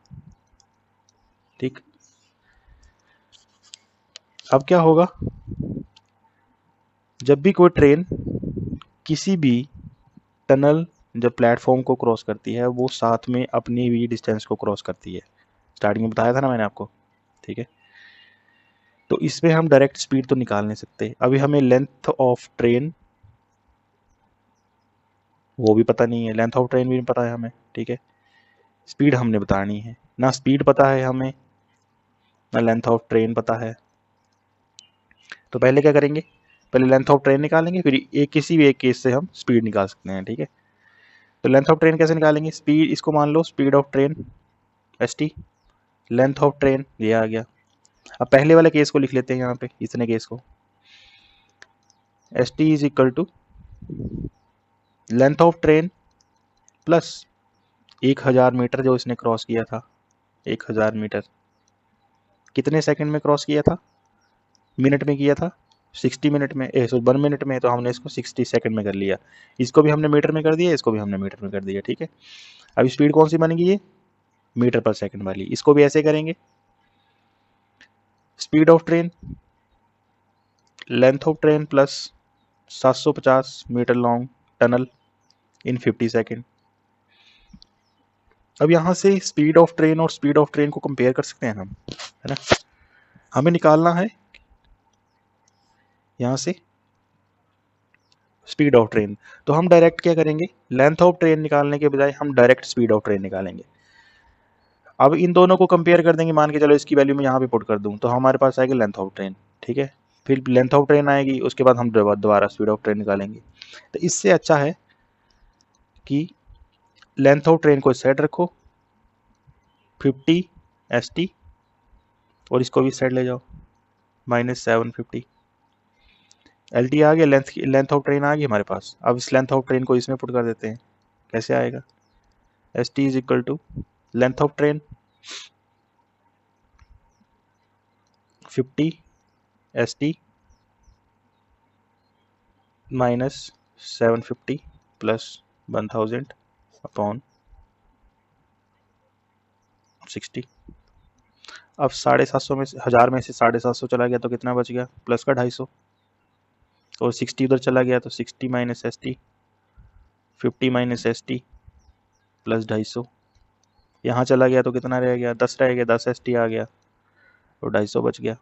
ठीक। अब क्या होगा, जब भी कोई ट्रेन किसी भी टनल जब प्लेटफॉर्म को क्रॉस करती है, वो साथ में अपनी भी डिस्टेंस को क्रॉस करती है। स्टार्टिंग में बताया था ना मैंने आपको, ठीक है। तो इसमें हम डायरेक्ट स्पीड तो निकाल नहीं सकते, अभी हमें लेंथ ऑफ ट्रेन वो भी पता नहीं है, लेंथ ऑफ ट्रेन भी नहीं पता है हमें, ठीक है। स्पीड हमने बतानी है, ना स्पीड पता है हमें, ना लेंथ ऑफ ट्रेन पता है। तो पहले क्या करेंगे, पहले लेंथ ऑफ ट्रेन निकालेंगे, फिर एक किसी भी एक केस से हम स्पीड निकाल सकते हैं, ठीक है। तो लेंथ ऑफ ट्रेन कैसे निकालेंगे, स्पीड, इसको मान लो speed of train st, length of train ये आ गया। अब पहले वाले केस को लिख लेते हैं यहाँ पे, इतने केस को, st is equal to length of train plus 1000 metre जो इसने क्रॉस किया था, 1000 मीटर कितने सेकंड में क्रॉस किया था, मिनट में किया था, 60 मिनट में, 1 मिनट में, तो हमने इसको 60 सेकंड में कर लिया। इसको भी हमने मीटर में कर दिया, इसको भी हमने मीटर में कर दिया, ठीक है। अब स्पीड कौन सी बनेगी, ये मीटर पर सेकंड वाली। इसको भी ऐसे करेंगे, speed of train length of train plus 750 metre long tunnel in 50 second. अब यहाँ से स्पीड ऑफ ट्रेन और स्पीड ऑफ ट्रेन को कंपेयर कर सकते हैं हम, है ना। हमें निकालना है यहाँ से स्पीड ऑफ ट्रेन। तो हम डायरेक्ट क्या करेंगे, लेंथ ऑफ ट्रेन निकालने के बजाय हम डायरेक्ट स्पीड ऑफ ट्रेन निकालेंगे। अब इन दोनों को कंपेयर कर देंगे, मान के चलो इसकी वैल्यू मैं यहाँ पे पुट कर दूँ तो हमारे पास आएगी लेंथ ऑफ ट्रेन, ठीक है। फिर लेंथ ऑफ ट्रेन आएगी, उसके बाद हम दोबारा स्पीड ऑफ ट्रेन निकालेंगे। तो इससे अच्छा है कि लेंथ ऑफ ट्रेन को सेट रखो 50 ST और इसको भी सेट ले जाओ -750। LT आ गया, लेंथ ऑफ ट्रेन आ गई हमारे पास। अब इस लेंथ ऑफ ट्रेन को इसमें पुट कर देते हैं, कैसे आएगा, ST is equal to length of train 50 ST -750 plus 1000 upon 60। अब 750 में 1000 में से 750 चला गया तो कितना बच गया, प्लस का 250, और 60 उधर चला गया तो 60 minus ST, 50 minus ST plus 250, यहाँ चला गया तो कितना रह गया, 10 रह गया, 10 ST आ गया तो 250 बच गया।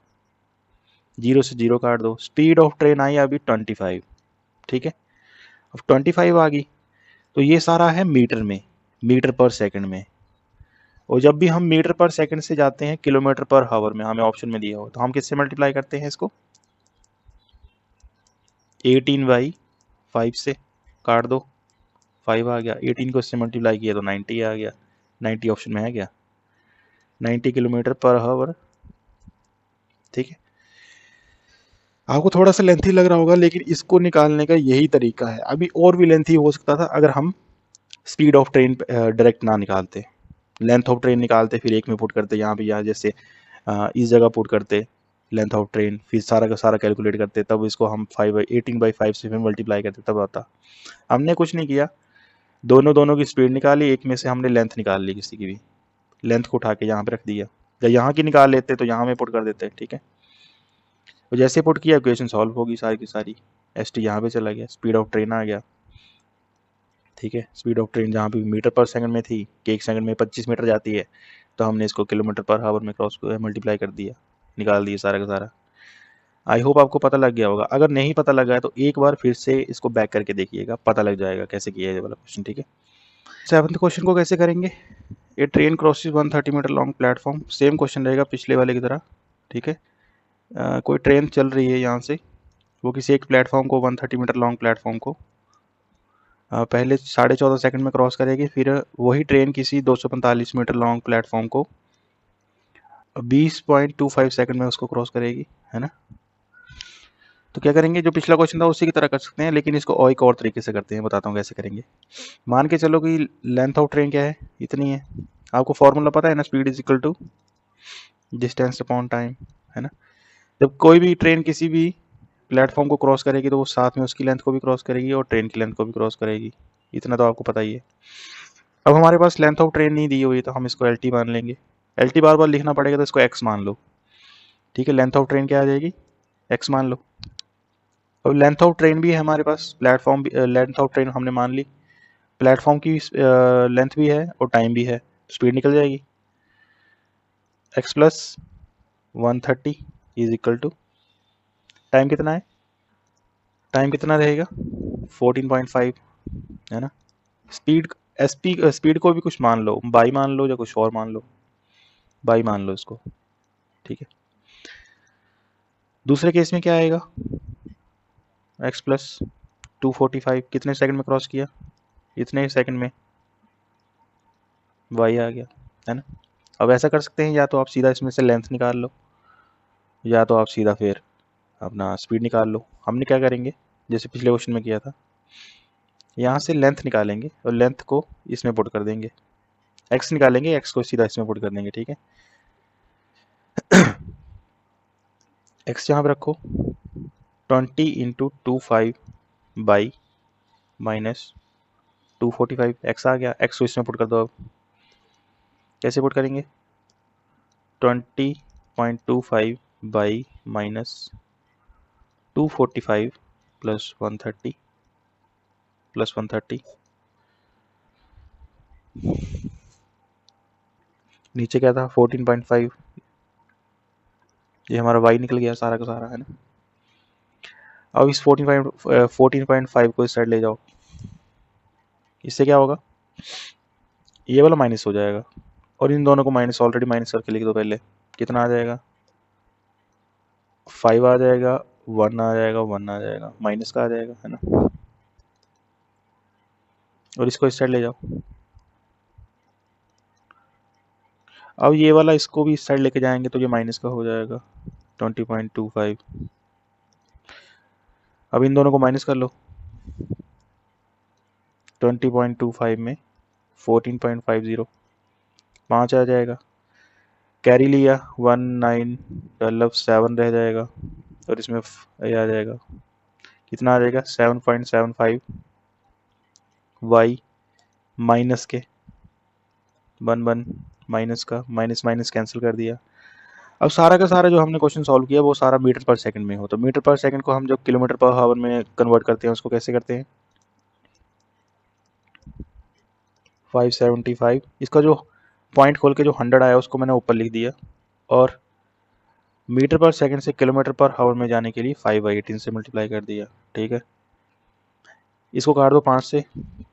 0 से 0 काट दो। स्पीड ऑफ ट्रेन आई अभी 25, ठीक है। अब 25 आ गई तो ये सारा है मीटर में, मीटर पर सेकंड में। और जब भी हम मीटर पर सेकंड से जाते हैं किलोमीटर पर हावर में, हमें ऑप्शन में दिया हो, तो हम किससे मल्टीप्लाई करते हैं इसको, 18/5 से काट दो, 5 आ गया। 18 को इससे मल्टीप्लाई किया तो 90 आ गया, 90 ऑप्शन में है क्या, 90 किलोमीटर पर हावर, ठीक है। आपको थोड़ा सा लेंथी लग रहा होगा, लेकिन इसको निकालने का यही तरीका है। अभी और भी लेंथी हो सकता था अगर हम स्पीड ऑफ ट्रेन डायरेक्ट ना निकालते, लेंथ ऑफ ट्रेन निकालते फिर एक में पुट करते, यहाँ पे यहाँ जैसे इस जगह पुट करते लेंथ ऑफ ट्रेन, फिर सारा का सारा कैलकुलेट करते, तब इसको हम 18/5 से फिर मल्टीप्लाई करते, तब आता। हमने कुछ नहीं किया, दोनों की स्पीड निकाली, एक में से हमने लेंथ निकाल ली, किसी की भी लेंथ को उठा के यहाँ पे रख दिया। जब यहाँ की निकाल लेते तो यहाँ में पुट कर देते, ठीक है। तो जैसे पुट किया इक्वेशन सॉल्व होगी सारी की सारी। ST यहाँ पे चला गया, स्पीड ऑफ ट्रेन आ गया, ठीक है। स्पीड ऑफ ट्रेन जहाँ पे मीटर पर सेकंड में थी कि 1 सेकंड में 25 मीटर जाती है, तो हमने इसको किलोमीटर पर हावर में क्रॉस मल्टीप्लाई कर दिया, निकाल दिया सारा का सारा। आई होप आपको पता लग गया होगा। अगर नहीं पता लगा है तो एक बार फिर से इसको बैक करके देखिएगा, पता लग जाएगा कैसे किया है ये वाला क्वेश्चन, ठीक है। 7th क्वेश्चन को कैसे करेंगे, a train crosses 130 metre long platform, same question रहेगा पिछले वाले की तरह, ठीक है। कोई ट्रेन चल रही है यहाँ से, वो किसी एक प्लेटफॉर्म को 130 मीटर लॉन्ग प्लेटफॉर्म को पहले 14.5 सेकंड में क्रॉस करेगी, फिर वही ट्रेन किसी 245 मीटर लॉन्ग प्लेटफॉर्म को 20.25 सेकंड में उसको क्रॉस करेगी, है ना। तो क्या करेंगे, जो पिछला क्वेश्चन था उसी की तरह कर सकते हैं, लेकिन इसको और एक और तरीके से करते हैं, बताता हूँ कैसे करेंगे। मान के चलो कि लेंथ ऑफ ट्रेन क्या है, इतनी है। आपको फॉर्मूला पता है ना, speed is equal to distance upon time, है ना। जब कोई भी ट्रेन किसी भी प्लेटफॉर्म को क्रॉस करेगी तो वो साथ में उसकी लेंथ को भी क्रॉस करेगी और ट्रेन की लेंथ को भी क्रॉस करेगी, इतना तो आपको पता ही है। अब हमारे पास लेंथ ऑफ ट्रेन नहीं दी हुई तो हम इसको LT मान लेंगे। LT बार बार लिखना पड़ेगा तो इसको X मान लो, ठीक है। लेंथ ऑफ ट्रेन क्या आ जाएगी, X मान लो। अब लेंथ ऑफ ट्रेन भी है हमारे पास, प्लेटफॉर्म भी, लेंथ ऑफ ट्रेन हमने मान ली, प्लेटफॉर्म की लेंथ भी है और टाइम भी है, स्पीड निकल जाएगी। X plus 130 is equal to, time कितना है, टाइम कितना रहेगा 14.5, है ना। स्पीड स्पीड को भी कुछ मान लो, बाई मान लो या कुछ और मान लो, बाई मान लो इसको, ठीक है। दूसरे केस में क्या आएगा, x प्लस 245 कितने सेकंड में क्रॉस किया, इतने सेकंड में, y आ गया, है ना। अब ऐसा कर सकते हैं, या तो आप सीधा इसमें से लेंथ निकाल लो, या तो आप सीधा फिर अपना स्पीड निकाल लो। हमने क्या करेंगे, जैसे पिछले क्वेश्चन में किया था, यहाँ से लेंथ निकालेंगे और लेंथ को इसमें पुट कर देंगे, x निकालेंगे, x को सीधा इसमें पुट कर देंगे, ठीक है। x यहाँ पे रखो 20 × 25 बाई -245, x आ गया, x को इसमें पुट कर दो। अब कैसे पुट करेंगे, 20.25 बाई -245 प्लस 130 प्लस 130, नीचे क्या था 14.5, ये हमारा y निकल गया सारा का सारा, है ना। अब इस 14.5 को इस साइड ले जाओ, इससे क्या होगा, ये वाला माइनस हो जाएगा और इन दोनों को माइनस ऑलरेडी माइनस करके लिख दो पहले। कितना आ जाएगा, 5 आ जाएगा, 1 आ जाएगा, 1 आ जाएगा, माइनस का आ जाएगा, है ना। और इसको इस साइड ले जाओ। अब ये वाला इसको भी इस साइड लेके जाएंगे तो ये माइनस का हो जाएगा 20.25। अब इन दोनों को माइनस कर लो, 20.25 में 14.50 5 आ जाएगा, कैरी लिया 1 9 12 7 रह जाएगा और इसमें ये आ जाएगा, कितना आ जाएगा 7.75 वाई माइनस के 1 1 माइनस का माइनस माइनस कैंसिल कर दिया। अब सारा का सारा जो हमने क्वेश्चन सॉल्व किया वो सारा मीटर पर सेकंड में हो, तो मीटर पर सेकंड को हम जब किलोमीटर पर हावर में कन्वर्ट करते हैं उसको कैसे करते हैं, 575, इसका जो पॉइंट खोल के जो 100 आया उसको मैंने ऊपर लिख दिया और मीटर पर सेकंड से किलोमीटर पर हावर में जाने के लिए 5/18 से मल्टीप्लाई कर दिया। ठीक है, इसको काट दो 5 से,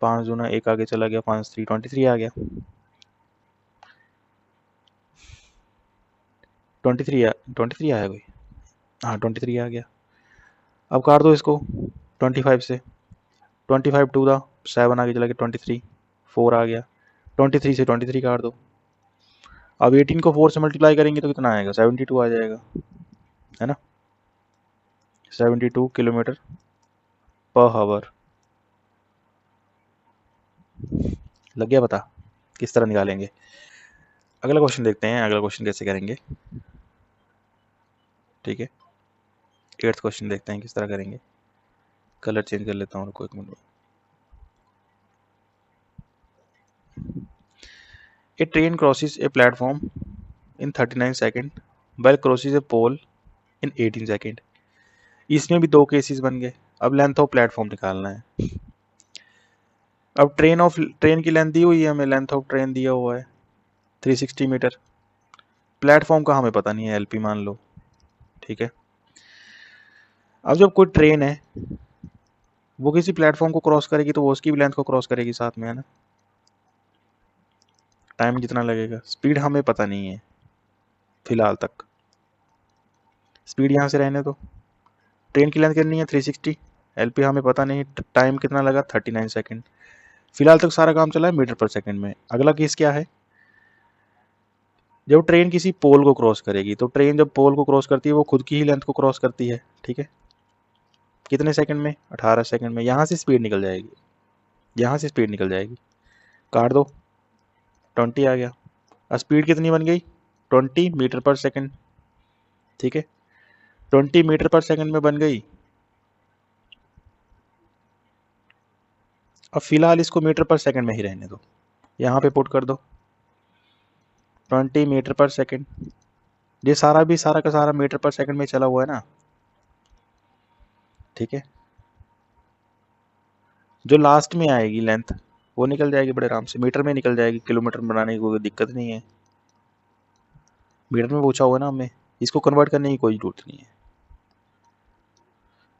5 दूना 1 आगे चला गया, 5 3 23 आ गया, 23 आया कोई, हाँ 23 आ गया। अब काट दो इसको 25 से, 25 टू दा 7 आगे चला गया 23, 4 आ गया, 23 से 23 काट दो। अब 18 को 4 से मल्टीप्लाई करेंगे तो कितना आएगा, 72 आ जाएगा, है ना, 72 किलोमीटर पर हावर। लग गया पता किस तरह निकालेंगे। अगला क्वेश्चन देखते हैं, अगला क्वेश्चन कैसे करेंगे। ठीक है, 8th क्वेश्चन देखते हैं किस तरह करेंगे। कलर चेंज कर लेता हूँ, रुको 1 minute. A train crosses a platform in 39 second while crosses a pole in 18 second. इसमें भी 2 केसेस बन गए। अब लेंथ ऑफ प्लेटफॉर्म निकालना है। अब ट्रेन की लेंथ दी हुई है हमें, लेंथ ऑफ ट्रेन दिया हुआ है 360 मीटर, प्लेटफॉर्म का हमें पता नहीं है, एलपी मान लो। ठीक है, अब जब कोई ट्रेन है वो किसी प्लेटफॉर्म को क्रॉस करेगी तो वो उसकी भी लेंथ को क्रॉस करेगी साथ में, है ना। टाइम कितना लगेगा, स्पीड हमें पता नहीं है फिलहाल तक, स्पीड यहाँ से रहने दो। ट्रेन की लेंथ कितनी है 360, एलपी हमें पता नहीं, टाइम कितना लगा 39 सेकेंड। फिलहाल तक सारा काम चला है मीटर पर सेकेंड में। अगला केस क्या है, जब ट्रेन किसी पोल को क्रॉस करेगी, तो ट्रेन जब पोल को क्रॉस करती है वो खुद की ही लेंथ को क्रॉस करती है। ठीक है, कितने सेकंड में, 18 सेकंड में। यहाँ से स्पीड निकल जाएगी, यहाँ से स्पीड निकल जाएगी, काट दो 20 आ गया। अब स्पीड कितनी बन गई 20 मीटर पर सेकंड। ठीक है, 20 मीटर पर सेकंड में बन गई। अब फिलहाल इसको मीटर पर सेकंड में ही रहने दो, यहाँ पे पुट कर दो 20 मीटर पर सेकंड। ये सारा का सारा मीटर पर सेकंड में चला हुआ है ना। ठीक है, जो लास्ट में आएगी लेंथ वो निकल जाएगी बड़े आराम से, मीटर में निकल जाएगी, किलोमीटर में बनाने की कोई दिक्कत नहीं है। मीटर में पूछा हुआ ना हमें, इसको कन्वर्ट करने की कोई जरूरत नहीं है।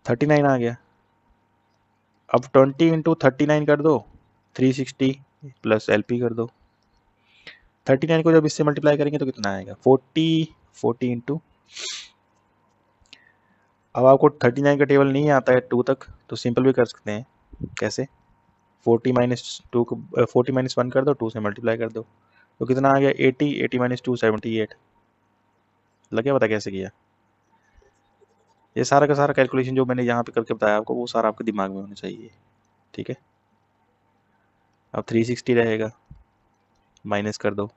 39 आ गया। अब 20 इंटू 39 कर दो, 360 प्लस एलपी कर दो। 39 को जब इससे मल्टीप्लाई करेंगे तो कितना आएगा 40 इंटू, अब आपको 39 का टेबल नहीं आता है 2 तक तो सिंपल भी कर सकते हैं। कैसे, 40 माइनस 2 40 माइनस 1 कर दो, 2 से मल्टीप्लाई कर दो तो कितना आ गया 80 माइनस 2 78। लग गया पता कैसे किया। ये सारा का सारा कैलकुलेशन जो मैंने यहाँ पे करके बताया आपको वो सारा आपके दिमाग में होना चाहिए। ठीक है, अब 360 रहेगा, माइनस कर दो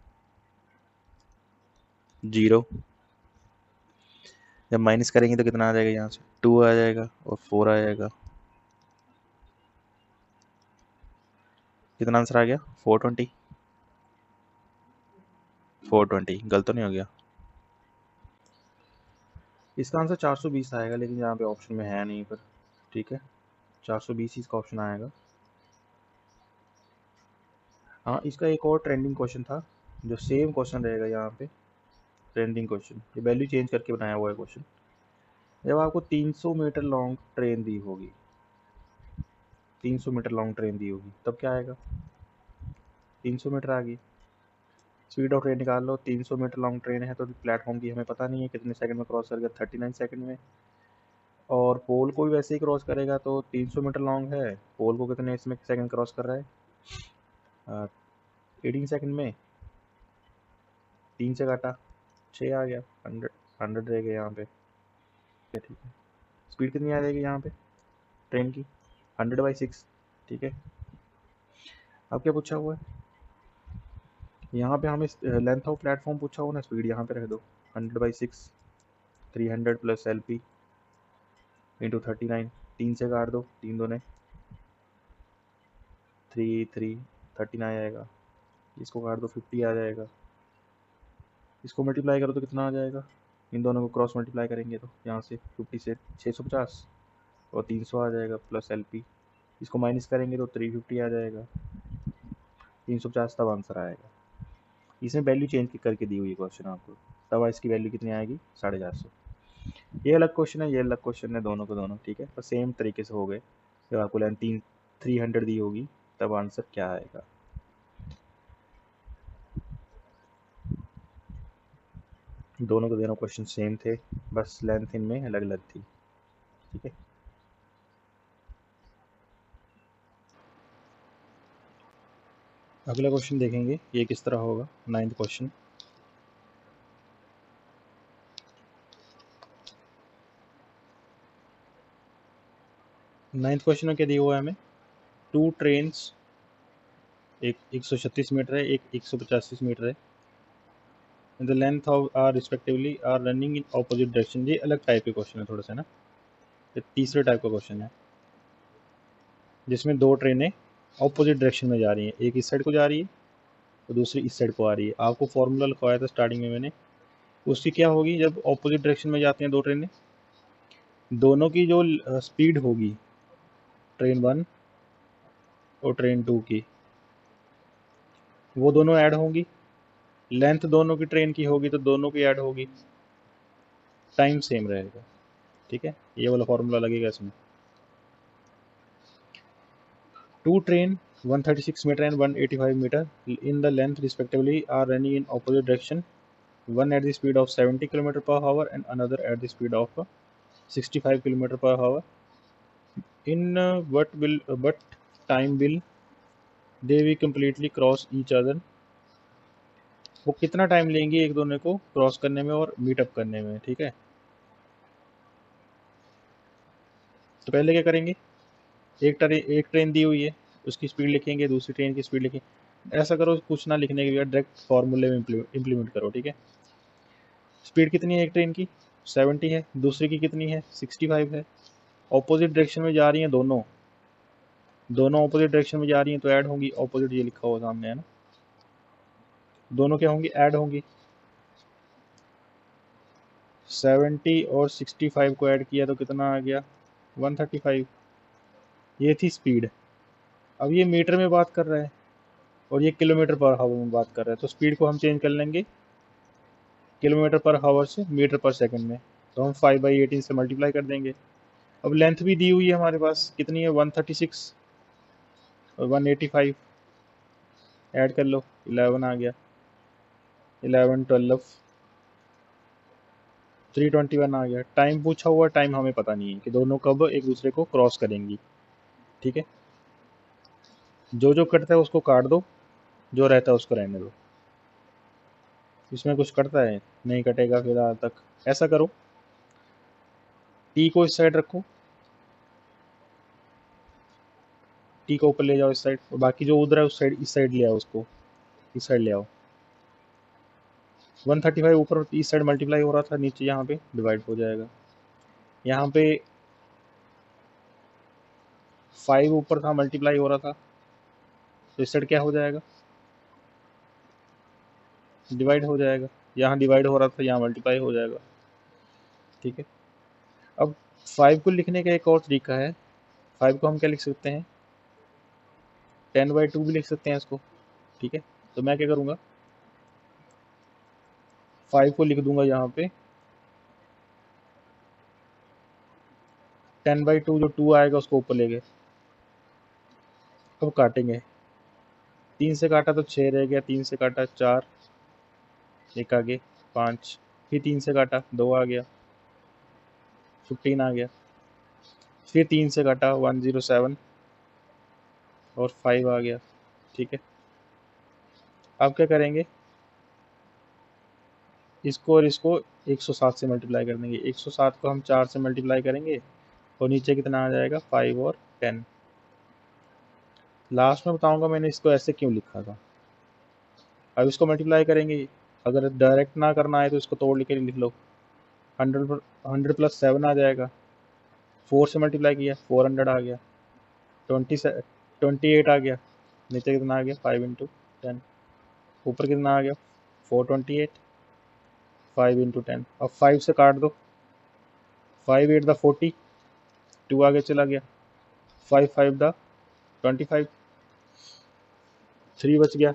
0, जब माइनस करेंगे तो कितना आ जाएगा, यहाँ से 2 आ जाएगा और 4 आ जाएगा। कितना आंसर आ गया 420। 420 गलत तो नहीं हो गया। इसका आंसर 420 आएगा, लेकिन यहाँ पे ऑप्शन में है नहीं पर। ठीक है, 420 इसका ऑप्शन आएगा। हाँ, इसका एक और ट्रेंडिंग क्वेश्चन था जो सेम क्वेश्चन रहेगा यहाँ पे, ट्रेंडिंग क्वेश्चन, ये वैल्यू चेंज करके बनाया हुआ है क्वेश्चन। जब आपको 300 मीटर लॉन्ग ट्रेन दी होगी, 300 मीटर लॉन्ग ट्रेन दी होगी, तब क्या आएगा? 300 मीटर आ गई। स्पीड ऑफ ट्रेन निकाल लो। 300 मीटर लॉन्ग ट्रेन है तो प्लेटफॉर्म की हमें पता नहीं है कितने सेकंड में क्रॉस करेगा, 39 सेकंड में। और पोल को भी वैसे ही क्रॉस करेगा, तो 300 मीटर लॉन्ग है, पोल को कितने इसमें सेकंड क्रॉस कर रहा है? 18 सेकंड में। 3 से काटा 6 आ गया, 100 रह गया यहाँ पे। ठीक है, स्पीड कितनी आ जाएगी यहाँ पे ट्रेन की? 100/6। ठीक है, अब क्या पूछा हुआ है यहाँ पे? हमें लेंथ ऑफ प्लेटफॉर्म पूछा हुआ ना, स्पीड यहाँ पे रख दो। 100/6, 300 प्लस LP इंटू 39। 3 से काट दो, 3 दूने 3 39 आएगा। इसको काट दो, 50 आ जाएगा। इसको मल्टीप्लाई करो तो कितना आ जाएगा? इन दोनों को क्रॉस मल्टीप्लाई करेंगे तो यहाँ से 50 से 650 और 300 आ जाएगा प्लस LP। इसको माइनस करेंगे तो 350 आ जाएगा। 350 तब आंसर आएगा। इसमें वैल्यू चेंज करके दी हुई है क्वेश्चन आपको, तब इसकी वैल्यू कितनी आएगी? 450। ये अलग क्वेश्चन है, ये अलग क्वेश्चन है, दोनों को दोनों ठीक है, पर सेम तरीके से हो गए। जब आपको लेंथ 300 दी होगी तब आंसर क्या आएगा? दोनों के दोनों क्वेश्चन सेम थे, बस लेंथ इनमें अलग अलग थी। ठीक है, अगला क्वेश्चन देखेंगे ये किस तरह होगा। 9th question. नाइन्थ क्वेश्चन में क्या दिया हुआ है हमें? 2 ट्रेन्स, एक 136 मीटर है, एक 185 मीटर है। The length of are respectively are running in opposite direction. ये अलग टाइप के क्वेश्चन है थोड़ा सा ना, ये तीसरे टाइप का क्वेश्चन है जिसमें 2 ट्रेनें ऑपोजिट डायरेक्शन में जा रही हैं, एक इस साइड को जा रही है और दूसरी इस साइड को आ रही है। आपको फॉर्मूला लिखवाया था स्टार्टिंग में मैंने, उसकी क्या होगी जब ऑपोजिट डायरेक्शन में जाती हैं 2 ट्रेनें? दोनों की जो स्पीड होगी, ट्रेन 1 और ट्रेन 2 की, वो दोनों ऐड होंगी। लेंथ दोनों की ट्रेन की होगी तो दोनों की ऐड होगी। टाइम सेम रहेगा। ठीक है, ये वाला फॉर्मूला लगेगा इसमें। 2 train 136 meter and 185 meter in the length respectively are running in opposite direction, one at the speed of 70 km per hour and another at the speed of 65 km per hour. In what time will they be completely cross each other? वो कितना time लेंगे एक दोनों को cross करने में और meetup करने में? ठीक है, तो पहले क्या करेंगे? एक ट्रेन दी हुई है, उसकी स्पीड लिखेंगे, दूसरी ट्रेन की स्पीड लिखेंगे। ऐसा करो, कुछ ना लिखने के बाद डायरेक्ट फॉर्मूले में इम्प्लीमेंट करो। ठीक है, स्पीड कितनी है एक ट्रेन की? 70 है, दूसरी की कितनी है? 65 है। ऑपोजिट डायरेक्शन में जा रही हैं दोनों, दोनों ऑपोजिट डायरेक्शन में जा रही हैं तो ऐड होंगी। ऑपोजिट ये लिखा हुआ सामने है ना, दोनों क्या होंगी? ऐड होंगी। 70 और 65 को ऐड किया तो कितना आ गया? 135। ये थी स्पीड। अब ये मीटर में बात कर रहा है और ये किलोमीटर पर हावर में बात कर रहा है, तो स्पीड को हम चेंज कर लेंगे किलोमीटर पर हावर से मीटर पर सेकंड में, तो हम 5/18 से मल्टीप्लाई कर देंगे। अब लेंथ भी दी हुई है हमारे पास, कितनी है? 136 और 185 ऐड कर लो, 11 आ गया। 11 12 321 आ गया। टाइम पूछा हुआ, टाइम हमें पता नहीं है कि दोनों कब एक दूसरे को क्रॉस करेंगी। ठीक है, जो जो कटता है उसको काट दो, जो रहता है उसको रहने दो। इसमें कुछ कटता है? नहीं कटेगा फिलहाल तक। ऐसा करो, टी को इस साइड रखो, टी को ऊपर ले जाओ इस साइड, और बाकी जो उधर है उस साइड, इस साइड ले आओ, उसको इस साइड ले आओ। 135 ऊपर इस साइड मल्टीप्लाई हो रहा था, नीचे यहाँ पे डिवाइड हो जाएगा। यहाँ पे 5 ऊपर था, मल्टीप्लाई हो रहा था, तो इस साइड क्या हो जाएगा? डिवाइड हो जाएगा। यहाँ डिवाइड हो रहा था, यहाँ मल्टीप्लाई हो जाएगा। ठीक है, अब 5 को लिखने का एक और तरीका है। 5 को हम क्या लिख सकते हैं? 10/2 भी लिख सकते हैं इसको। ठीक है, तो मैं क्या करूँगा, 5 को लिख दूंगा यहाँ पे 10/2 जो 2 आएगा उसको ऊपर ले गए। अब काटेंगे, 3 से काटा तो 6 रह गया, 3 से काटा 4, एक आगे 5, फिर 3 से काटा 2 आ गया, 15 आ गया, फिर 3 से काटा 107 और 5 आ गया। ठीक है, अब क्या करेंगे, इसको और इसको 107 से मल्टीप्लाई कर देंगे। 107 को हम 4 से मल्टीप्लाई करेंगे और नीचे कितना आ जाएगा, 5 और 10। लास्ट में बताऊंगा मैंने इसको ऐसे क्यों लिखा था। अब इसको मल्टीप्लाई करेंगे, अगर डायरेक्ट ना करना है तो इसको तोड़ लेकर लिख लो। 100 प्लस 7 आ जाएगा, 4 से मल्टीप्लाई किया 400 आ गया, 28 आ गया, नीचे कितना आ गया 5 इंटू 10, ऊपर कितना आ गया 428, 5 इंटू 10। अब 5 से काट दो, 5 8 द 40, 2 आगे चला गया, 5 5 द 25, 3 बच गया,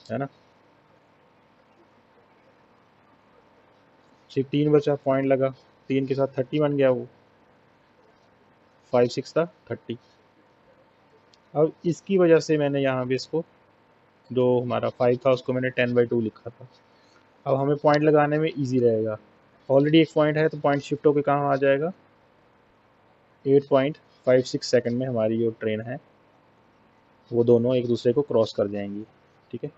है ना, सिर्फ 3 बचा, पॉइंट लगा, 3 के साथ 30 बन गया वो, 5 6 था 30। अब इसकी वजह से मैंने यहाँ पे इसको जो हमारा 5 था उसको मैंने 10/2 लिखा था। अब हमें पॉइंट लगाने में इजी रहेगा, ऑलरेडी एक पॉइंट है तो पॉइंट शिफ्ट होकर कहाँ आ जाएगा, 8.56 सेकंड में हमारी जो ट्रेन है वो दोनों एक दूसरे को क्रॉस कर जाएंगी। ठीक है,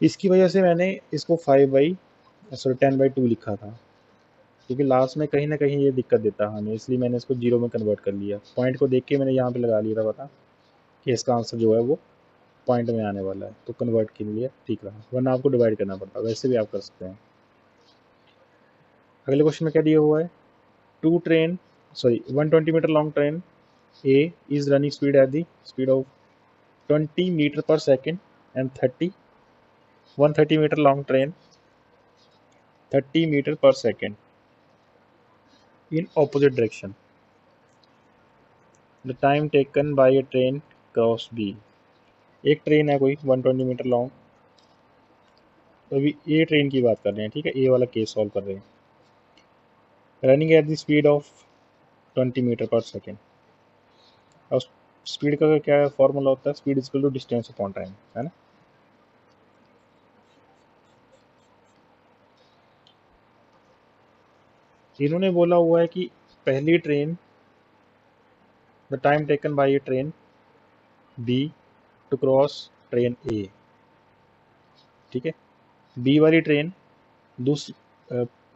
इसकी वजह से मैंने इसको 10/2 लिखा था, क्योंकि लास्ट में कहीं ना कहीं ये दिक्कत देता है हमें, इसलिए मैंने इसको 0 में कन्वर्ट कर लिया। पॉइंट को देख के मैंने यहाँ पे लगा लिया था पता कि इसका आंसर जो है वो पॉइंट में आने वाला है, तो कन्वर्ट के लिए ठीक रहा, वरना आपको डिवाइड करना पड़ता, वैसे भी आप कर सकते हैं। अगले क्वेश्चन में क्या दिया हुआ है, 120 metre long train A is running speed at the speed of 20 meter per second and 130 meter long train 30 meter per second in opposite direction. The time taken by a train cross B. एक train है कोई 120 metre long, तो अभी ए train की बात कर रहे हैं, ठीक है, ए वाला केस सॉल्व कर रहे हैं। Running at the speed of 20 metre per second. और स्पीड का क्या फॉर्मूला होता है, speed equal to distance upon time, है ना। इन्होंने बोला हुआ है कि पहली train, the time taken by a train B to cross train A, ठीक है, बी वाली ट्रेन दूसरी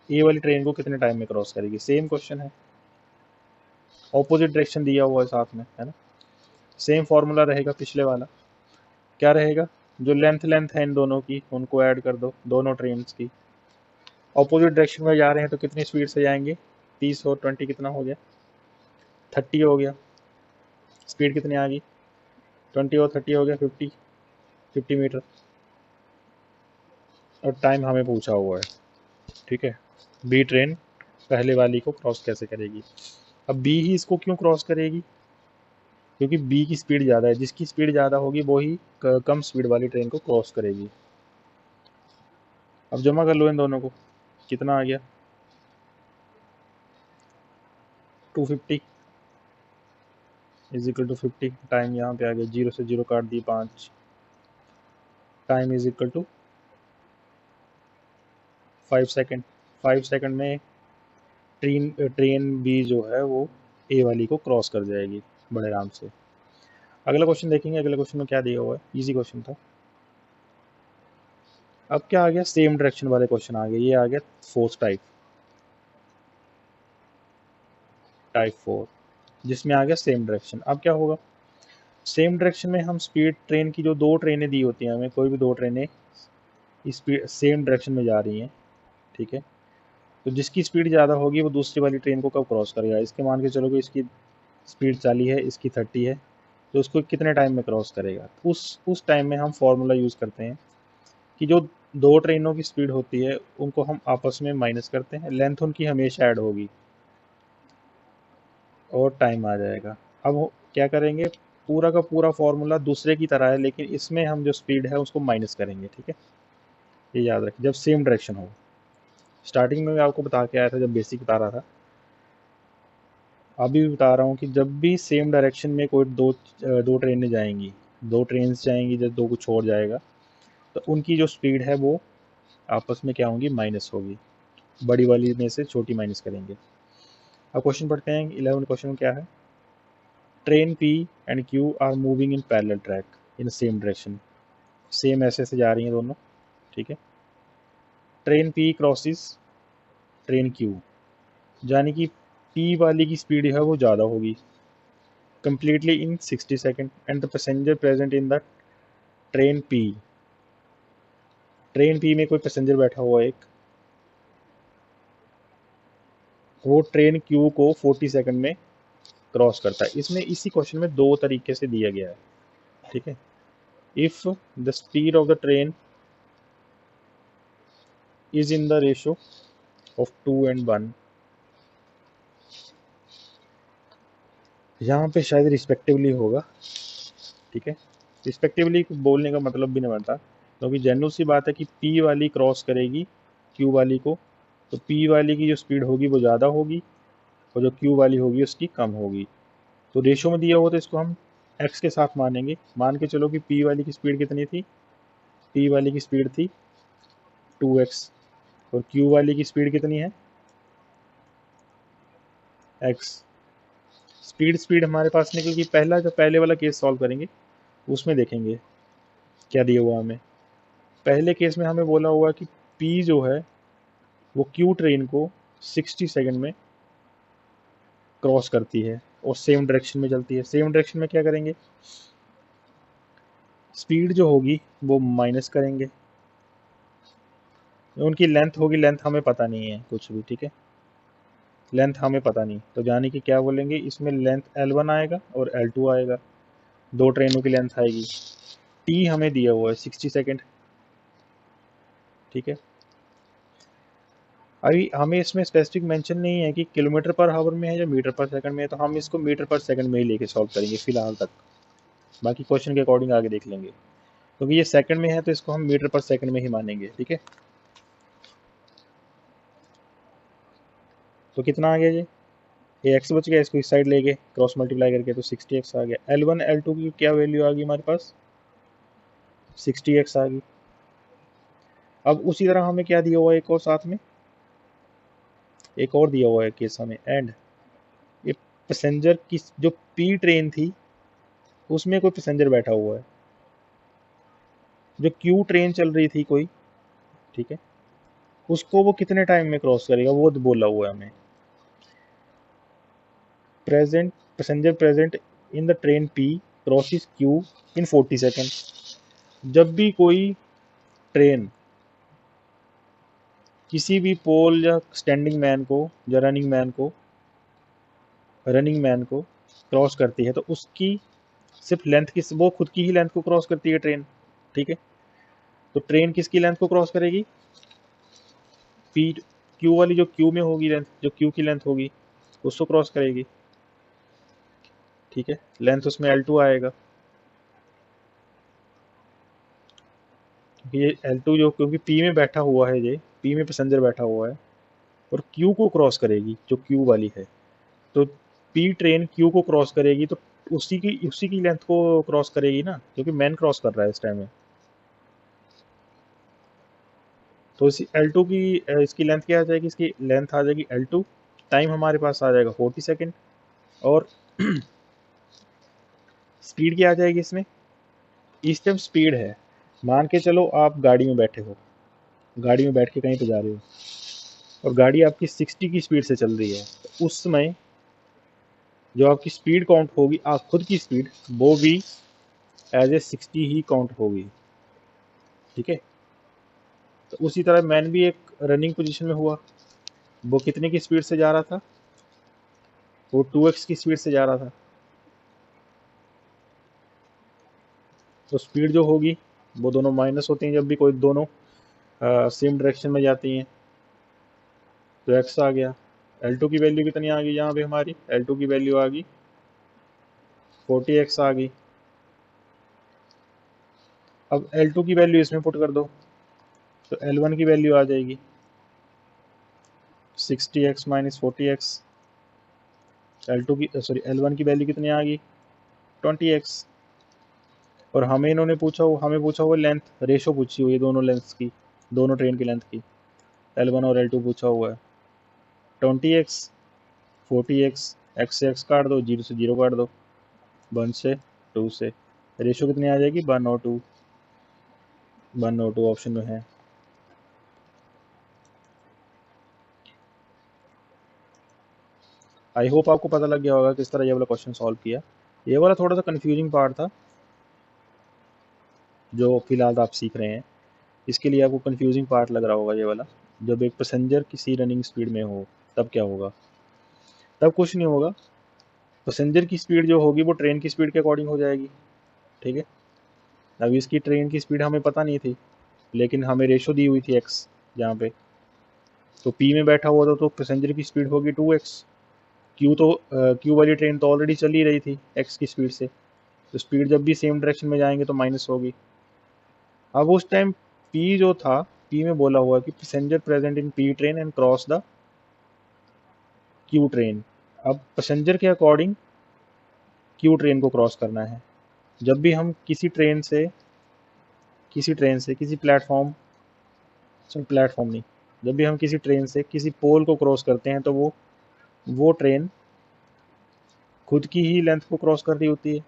ए वाली ट्रेन को कितने टाइम में क्रॉस करेगी, सेम क्वेश्चन है, ऑपोजिट डायरेक्शन दिया हुआ है साथ में, है ना। सेम फॉर्मूला रहेगा पिछले वाला, क्या रहेगा, जो लेंथ है इन दोनों की उनको ऐड कर दो, दोनों ट्रेन की ऑपोजिट डायरेक्शन में जा रहे हैं तो कितनी स्पीड से जाएंगे, 30 और 20 कितना हो गया, 30 हो गया, स्पीड कितनी आ गई, 20 और 30 हो गया 50 मीटर, और टाइम हमें पूछा हुआ है। ठीक है, बी ट्रेन पहले वाली को क्रॉस कैसे करेगी। अब बी ही इसको क्यों क्रॉस करेगी, क्योंकि बी की स्पीड ज़्यादा है, जिसकी स्पीड ज़्यादा होगी वो ही कम स्पीड वाली ट्रेन को क्रॉस करेगी। अब जमा कर लो इन दोनों को, कितना आ गया 250 इज इक्वल टू 50, टाइम यहाँ पे आ गया, 0 से 0 काट दी 5, time is equal to 5 second. 5 second में ट्रेन बी जो है वो ए वाली को क्रॉस कर जाएगी बड़े आराम से। अगला क्वेश्चन देखेंगे, अगले क्वेश्चन में क्या दिया हुआ है, इजी क्वेश्चन था। अब क्या आ गया, सेम डायरेक्शन वाले क्वेश्चन आ गए, ये आ गया फोर्थ टाइप 4, जिसमें आ गया सेम डायरेक्शन। अब क्या होगा, सेम डायरेक्शन में हम स्पीड ट्रेन की जो दो ट्रेनें दी होती हैं हमें, कोई भी दो ट्रेनें स्पीड सेम डायरेक्शन में जा रही हैं, ठीक है, तो जिसकी स्पीड ज़्यादा होगी वो दूसरी वाली ट्रेन को कब क्रॉस करेगा, इसके मान के चलो कि इसकी स्पीड 40 है, इसकी 30 है, तो उसको कितने टाइम में क्रॉस करेगा। उस टाइम में हम फॉर्मूला यूज़ करते हैं कि जो दो ट्रेनों की स्पीड होती है उनको हम आपस में माइनस करते हैं, लेंथ उनकी हमेशा ऐड होगी और टाइम आ जाएगा। अब क्या करेंगे, पूरा का पूरा फॉर्मूला दूसरे की तरह है, लेकिन इसमें हम जो स्पीड है उसको माइनस करेंगे, ठीक है, ये याद रखें जब सेम डायरेक्शन हो। स्टार्टिंग में मैं आपको बता के आया था जब बेसिक बता रहा था, अभी भी बता रहा हूँ कि जब भी सेम डायरेक्शन में कोई दो ट्रेनें जाएंगी, दो ट्रेन जाएंगी, जब दो कुछ और जाएगा, तो उनकी जो स्पीड है वो आपस में क्या होंगी, माइनस होगी। बड़ी वाली में से छोटी माइनस करेंगे। अब क्वेश्चन पढ़ते हैं। 11 क्वेश्चन क्या है, train P and Q R moving in parallel track in same direction. Same ऐसे से जा रही हैं दोनों, ठीक है। Train P crosses train Q, यानी कि पी वाली की स्पीड है वो ज़्यादा होगी, completely in 60 seconds, and the passenger present in the train P. Train P में कोई पैसेंजर बैठा हुआ है एक, वो ट्रेन क्यू को 40 सेकंड में क्रॉस करता है। इसमें इसी क्वेश्चन में दो तरीके से दिया गया है, ठीक है। If the speed of the train is in the ratio of 2:1, यहाँ पे शायद रिस्पेक्टिवली होगा, ठीक है। रिस्पेक्टिवली बोलने का मतलब भी नहीं बनता, क्योंकि जेन्युइन सी बात है कि पी वाली क्रॉस करेगी क्यू वाली को, तो पी वाली की जो स्पीड होगी वो ज़्यादा होगी और जो क्यू वाली होगी उसकी कम होगी। तो रेशो में दिया हुआ तो इसको हम एक्स के साथ मानेंगे। मान के चलो कि पी वाली की स्पीड कितनी थी, पी वाली की स्पीड थी 2x, और क्यू वाली की स्पीड कितनी है, x। स्पीड स्पीड हमारे पास नहीं, क्योंकि पहले वाला केस सॉल्व करेंगे उसमें देखेंगे क्या दिया हुआ हमें। पहले केस में हमें बोला हुआ कि p जो है वो क्यू ट्रेन को 60 सेकंड में क्रॉस करती है और सेम डायरेक्शन में चलती है। सेम डायरेक्शन में क्या करेंगे, स्पीड जो होगी वो माइनस करेंगे, उनकी लेंथ होगी, लेंथ हमें पता नहीं है कुछ भी, ठीक है। लेंथ हमें पता नहीं, तो जाने कि क्या बोलेंगे, इसमें लेंथ L1 आएगा और L2 आएगा, दो ट्रेनों की लेंथ आएगी। टी हमें दिया हुआ है 60 सेकंड, ठीक है। अभी हमें इसमें स्पेसिफिक मेंशन नहीं है कि किलोमीटर पर आवर में है या मीटर पर सेकंड में है, तो हम इसको मीटर पर सेकंड में ही लेके सॉल्व करेंगे फिलहाल तक। बाकी क्वेश्चन के अकॉर्डिंग आगे देख लेंगे, क्योंकि ये सेकंड में है तो इसको हम मीटर पर सेकंड में ही मानेंगे, ठीक है। तो कितना आ गया ये एक्स बच गया, इसको इस साइड ले गए क्रॉस मल्टीप्लाई करके, तो 60x आ गया। L1 L2 की क्या वैल्यू आ गई हमारे पास, 60x आ गई। अब उसी तरह हमें क्या दिया हुआ है, एक और साथ में एक और दिया हुआ है केस हमें, एंड ये पैसेंजर की जो पी ट्रेन थी उसमें कोई पैसेंजर बैठा हुआ है, जो क्यू ट्रेन चल रही थी कोई, ठीक है, उसको वो कितने टाइम में क्रॉस करेगा वो बोला हुआ है हमें। Present passenger present in the train P crosses Q in 40 second. जब भी कोई ट्रेन किसी भी पोल या स्टैंडिंग मैन को या रनिंग मैन को क्रॉस करती है, तो उसकी सिर्फ लेंथ किस, वो खुद की ही लेंथ को क्रॉस करती है ट्रेन, ठीक है। तो ट्रेन किसकी लेंथ को क्रॉस करेगी, पी क्यू वाली, जो क्यू में होगी लेंथ, जो क्यू की लेंथ होगी उसको क्रॉस करेगी, ठीक है। लेंथ उसमें L2 आएगा, ये L2 जो, क्योंकि पी में बैठा हुआ है, ये पी में पैसेंजर बैठा हुआ है और क्यू को क्रॉस करेगी जो क्यू वाली है, तो पी ट्रेन क्यू को क्रॉस करेगी तो उसी की लेंथ को क्रॉस करेगी ना, क्योंकि मैन क्रॉस कर रहा है इस टाइम में। तो इसी L2 की इसकी लेंथ क्या आ जाएगी, इसकी लेंथ आ जाएगी L2, टाइम हमारे पास आ जाएगा 40 सेकेंड, और स्पीड क्या आ जाएगी इसमें, इस टाइम स्पीड है, मान के चलो आप गाड़ी में बैठे हो, गाड़ी में बैठ के कहीं पे जा रहे हो और गाड़ी आपकी 60 की स्पीड से चल रही है, तो उस समय जो आपकी स्पीड काउंट होगी, आप खुद की स्पीड, वो भी एज ए 60 ही काउंट होगी, ठीक है। तो उसी तरह मैन भी एक रनिंग पोजीशन में हुआ, वो कितने की स्पीड से जा रहा था, वो 2x की स्पीड से जा रहा था, तो स्पीड जो होगी वो दोनों माइनस होती हैं जब भी कोई दोनों सेम डायरेक्शन में जाती हैं, तो x आ गया। L2 की वैल्यू कितनी आ गई, यहाँ पे हमारी L2 की वैल्यू आ गई 40x आ गई। अब L2 की वैल्यू इसमें पुट कर दो, तो L1 की वैल्यू आ जाएगी 60x माइनस 40x, L2 की L1 की वैल्यू कितनी आ गई 20x। और हमें इन्होंने पूछा हुआ लेंथ, रेशो पूछी हुई है दोनों लेंथ्स की, दोनों ट्रेन की लेंथ की, L1 और L2 पूछा हुआ है। 20x 40x, x से x काट दो, 0 से 0 काट दो, 1 से 2 से, रेशो कितनी आ जाएगी 1 और 2, 1 और 2 ऑप्शन में है। आई होप आपको पता लग गया होगा किस तरह ये वाला क्वेश्चन सॉल्व किया। ये वाला थोड़ा सा कंफ्यूजिंग पार्ट था जो फिलहाल आप सीख रहे हैं, इसके लिए आपको कंफ्यूजिंग पार्ट लग रहा होगा ये वाला। जब एक पैसेंजर किसी रनिंग स्पीड में हो तब क्या होगा? तब कुछ नहीं होगा, पैसेंजर की स्पीड जो होगी वो ट्रेन की स्पीड के अकॉर्डिंग हो जाएगी, ठीक है। अब इसकी ट्रेन की स्पीड हमें पता नहीं थी, लेकिन हमें रेशो दी हुई थी x यहाँ पे, तो p में बैठा हुआ था तो पैसेंजर की स्पीड होगी 2x। क्यू वाली ट्रेन तो ऑलरेडी चल ही रही थी x की स्पीड से, तो स्पीड जब भी सेम डायरेक्शन में जाएंगे तो माइनस होगी। अब उस टाइम p जो था, p में बोला हुआ कि passenger present in p train and cross the q train. अब पैसेंजर के अकॉर्डिंग q ट्रेन को क्रॉस करना है। जब भी हम किसी प्लेटफॉर्म नहीं, जब भी हम किसी ट्रेन से किसी पोल को क्रॉस करते हैं तो वो ट्रेन खुद की ही लेंथ को क्रॉस कर रही होती है।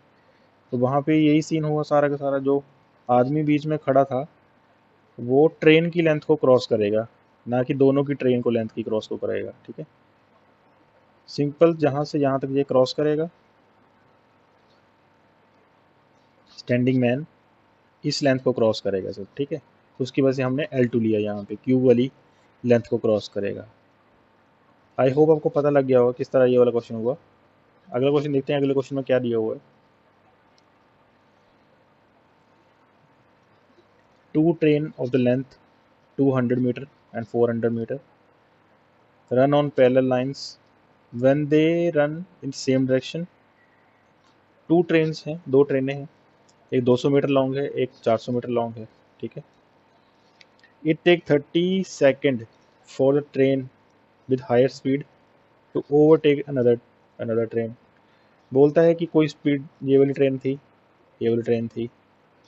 तो वहाँ पे यही सीन हुआ सारा का सारा, जो आदमी बीच में खड़ा था वो ट्रेन की लेंथ को क्रॉस करेगा, ना कि दोनों की ट्रेन को लेंथ की क्रॉस को करेगा, ठीक है। सिंपल, जहाँ से यहाँ तक ये क्रॉस करेगा, स्टैंडिंग मैन इस लेंथ को क्रॉस करेगा सर, ठीक है। उसकी वजह से हमने L2 लिया, यहाँ पे क्यू वाली लेंथ को क्रॉस करेगा। आई होप आपको पता लग गया होगा किस तरह ये वाला क्वेश्चन हुआ। अगला क्वेश्चन देखते हैं, अगले क्वेश्चन में क्या दिया हुआ है। Two train of the length 200 metre and 400 metre run on parallel lines when they run in same direction. Two trains हैं, दो ट्रेनें हैं, एक 200 मीटर लॉन्ग है, एक 400 मीटर लॉन्ग है, ठीक है। It take 30 second for the train with higher speed to overtake another train. बोलता है कि कोई स्पीड, ये वाली ट्रेन थी, ये वाली ट्रेन थी,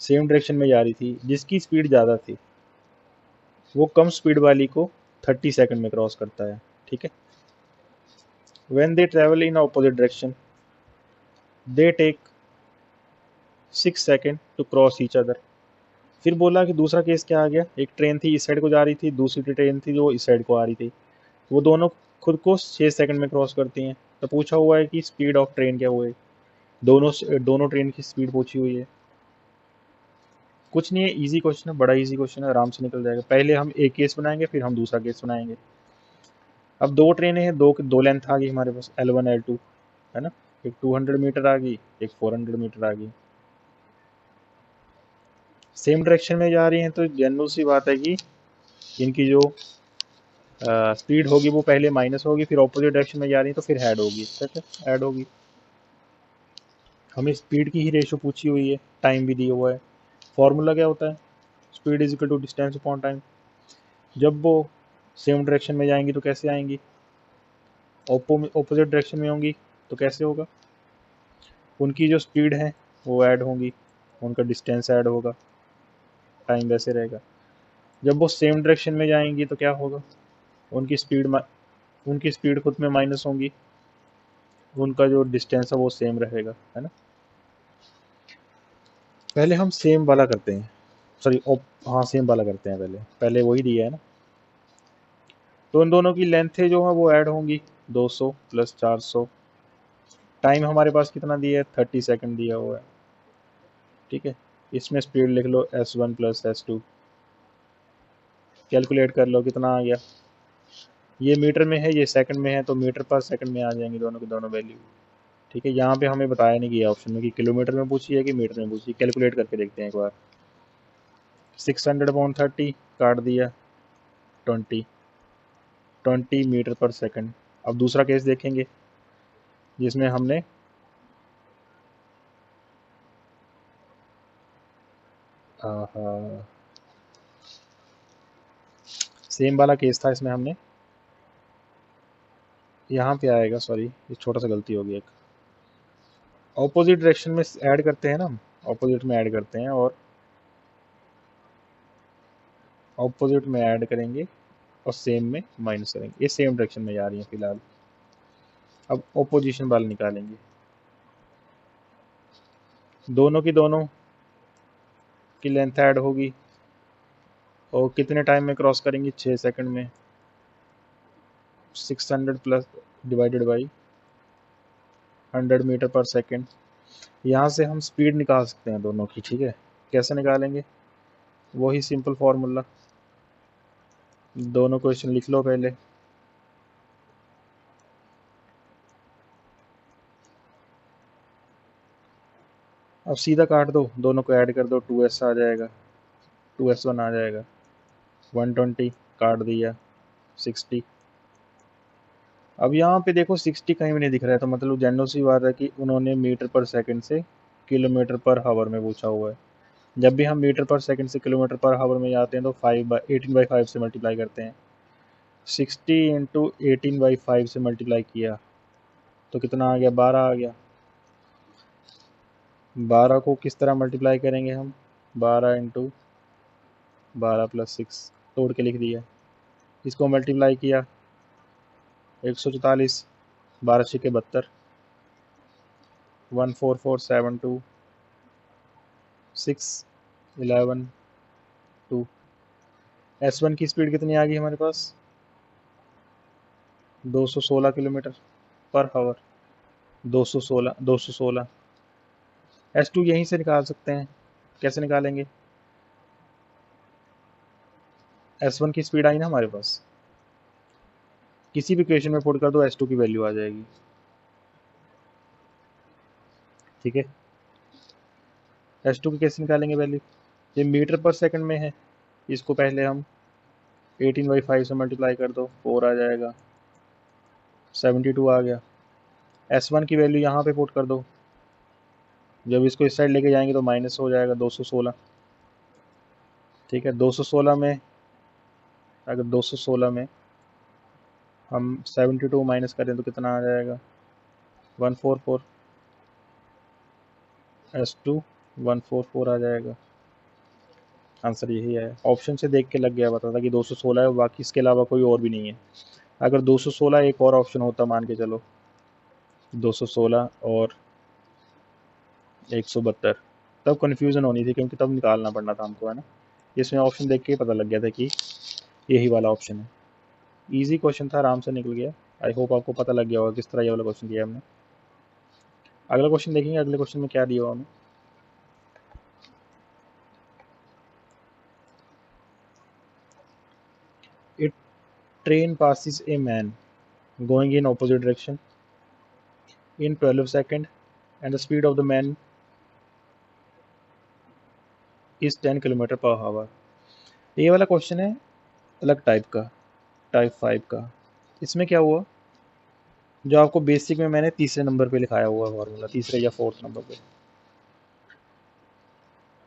सेम डायरेक्शन में जा रही थी, जिसकी स्पीड ज़्यादा थी वो कम स्पीड वाली को 30 सेकंड में क्रॉस करता है, ठीक है। When they travel in opposite direction they take 6 second to cross each other. फिर बोला कि दूसरा केस क्या आ गया, एक ट्रेन थी इस साइड को जा रही थी, दूसरी ट्रेन थी जो इस साइड को आ रही थी, वो दोनों खुद को 6 सेकंड में क्रॉस करती हैं। तो पूछा हुआ है कि स्पीड ऑफ ट्रेन क्या हुई, दोनों ट्रेन की स्पीड पूछी हुई है। कुछ नहीं है, इजी क्वेश्चन है, बड़ा इजी क्वेश्चन है, आराम से निकल जाएगा। पहले हम एक केस बनाएंगे, फिर हम दूसरा केस बनाएंगे। अब दो ट्रेनें हैं, दो लेंथ आ गई हमारे पास, L1 L2, है ना। एक 200 मीटर आ गई, एक 400 मीटर आ गई, सेम डायरेक्शन में जा रही हैं, तो जनरल सी बात है कि इनकी जो स्पीड होगी वो पहले माइनस होगी, फिर ऑपोजिट डायरेक्शन में जा रही है तो फिर ऐड होगी, ठीक है, ऐड होगी। हमें स्पीड की ही रेशो पूछी हुई है, टाइम भी दिया हुआ है। फॉर्मूला क्या होता है, speed is equal to distance upon time. जब वो सेम डायरेक्शन में जाएंगी तो कैसे आएंगी, ऑपोजिट डायरेक्शन में होंगी तो कैसे होगा, उनकी जो स्पीड है वो ऐड होंगी, उनका डिस्टेंस ऐड होगा, टाइम वैसे रहेगा। जब वो सेम डायरेक्शन में जाएंगी तो क्या होगा, उनकी स्पीड खुद में माइनस होंगी, उनका जो डिस्टेंस है वो सेम रहेगा, है ना। पहले हम सेम वाला करते हैं, सॉरी हाँ सेम वाला करते हैं, पहले वही दिया है ना। तो इन दोनों की लेंथ जो है वो ऐड होंगी, 200 प्लस 400। टाइम हमारे पास कितना दिया है, 30 सेकंड दिया हुआ है, ठीक है। इसमें स्पीड लिख लो S1 प्लस S2, कैलकुलेट कर लो कितना आ गया। ये मीटर में है, ये सेकंड में है, तो मीटर पर सेकंड में आ जाएंगे दोनों की दोनों वैल्यू, ठीक है। यहाँ पे हमें बताया नहीं गया ऑप्शन में कि किलोमीटर में पूछी है कि मीटर में पूछी, कैलकुलेट करके देखते हैं एक बार। 600/30 काट दिया, 20 मीटर पर सेकंड। अब दूसरा केस देखेंगे जिसमें हमने सेम वाला केस था, इसमें हमने यहाँ पे आएगा, सॉरी ये छोटा सा गलती हो गई, एक ऑपोजिट डायरेक्शन में ऐड करते हैं ना, हम ऑपोजिट में ऐड करते हैं और ऑपोजिट में ऐड करेंगे और सेम में माइनस करेंगे। ये सेम डायरेक्शन में जा रही है फिलहाल। अब ऑपोजिशन वाले निकालेंगे, दोनों की लेंथ ऐड होगी और कितने टाइम में क्रॉस करेंगे, 6 सेकंड में। 600 प्लस डिवाइडेड बाई 100 मीटर पर सेकंड। यहाँ से हम स्पीड निकाल सकते हैं दोनों की, ठीक है। कैसे निकालेंगे, वही सिंपल फार्मूला, दोनों क्वेश्चन लिख लो पहले। अब सीधा काट दो, दोनों को ऐड कर दो, 2s आ जाएगा, 2s1 आ जाएगा। 120 काट दिया, 60। अब यहाँ पे देखो 60 कहीं भी नहीं दिख रहा है, तो मतलब जेन्युइन सी बात है कि उन्होंने मीटर पर सेकंड से किलोमीटर पर हावर में पूछा हुआ है। जब भी हम मीटर पर सेकंड से किलोमीटर पर हावर में जाते हैं तो 18/5 से मल्टीप्लाई करते हैं। 60 इंटू 18/5 से मल्टीप्लाई किया तो कितना आ गया, 12 आ गया। 12 को किस तरह मल्टीप्लाई करेंगे हम, 12 इंटू 12 प्लस 6 तोड़ के लिख दिया। इसको मल्टीप्लाई किया 144, 12 छक्के 72, 14472 6 11 2। S1 की स्पीड कितनी आ गई हमारे पास, 216 किलोमीटर पर हावर। 216। S2 यहीं से निकाल सकते हैं, कैसे निकालेंगे, S1 की स्पीड आई ना हमारे पास, किसी भी इक्वेशन में पुट कर दो S2 की वैल्यू आ जाएगी, ठीक है। S2 की कैसे निकालेंगे वैल्यू, ये मीटर पर सेकंड में है, इसको पहले हम 18/5 से मल्टीप्लाई कर दो, 4 आ जाएगा, 72 आ गया। S1 की वैल्यू यहाँ पे पुट कर दो, जब इसको इस साइड लेके जाएंगे तो माइनस हो जाएगा, 216, ठीक है। 216 में, अगर 216 में हम 72 माइनस करें तो कितना आ जाएगा, 144। S2 144 आ जाएगा, आंसर यही है। ऑप्शन से देख के लग गया, पता था कि 216 है, बाकी इसके अलावा कोई और भी नहीं है। अगर 216 एक और ऑप्शन होता, मान के चलो 216 और 172, तब कन्फ्यूज़न होनी थी, क्योंकि तब निकालना पड़ना था हमको, है ना। इसमें ऑप्शन देख के ही पता लग गया था कि यही वाला ऑप्शन है। इजी क्वेश्चन था, आराम से निकल गया। आई होप आपको पता लग गया होगा किस तरह ये वाला क्वेश्चन किया हमने। अगला क्वेश्चन देखेंगे, अगले क्वेश्चन में क्या दिया हुआ हमें। A train passes a man going in opposite direction in 12 seconds and the speed of the man is 10 kilometre per hour. ये वाला क्वेश्चन है अलग टाइप का, टाइप 5 का। इसमें क्या हुआ, जो आपको बेसिक में मैंने तीसरे नंबर पे लिखाया हुआ फॉर्मूला, तीसरे या फोर्थ नंबर पे,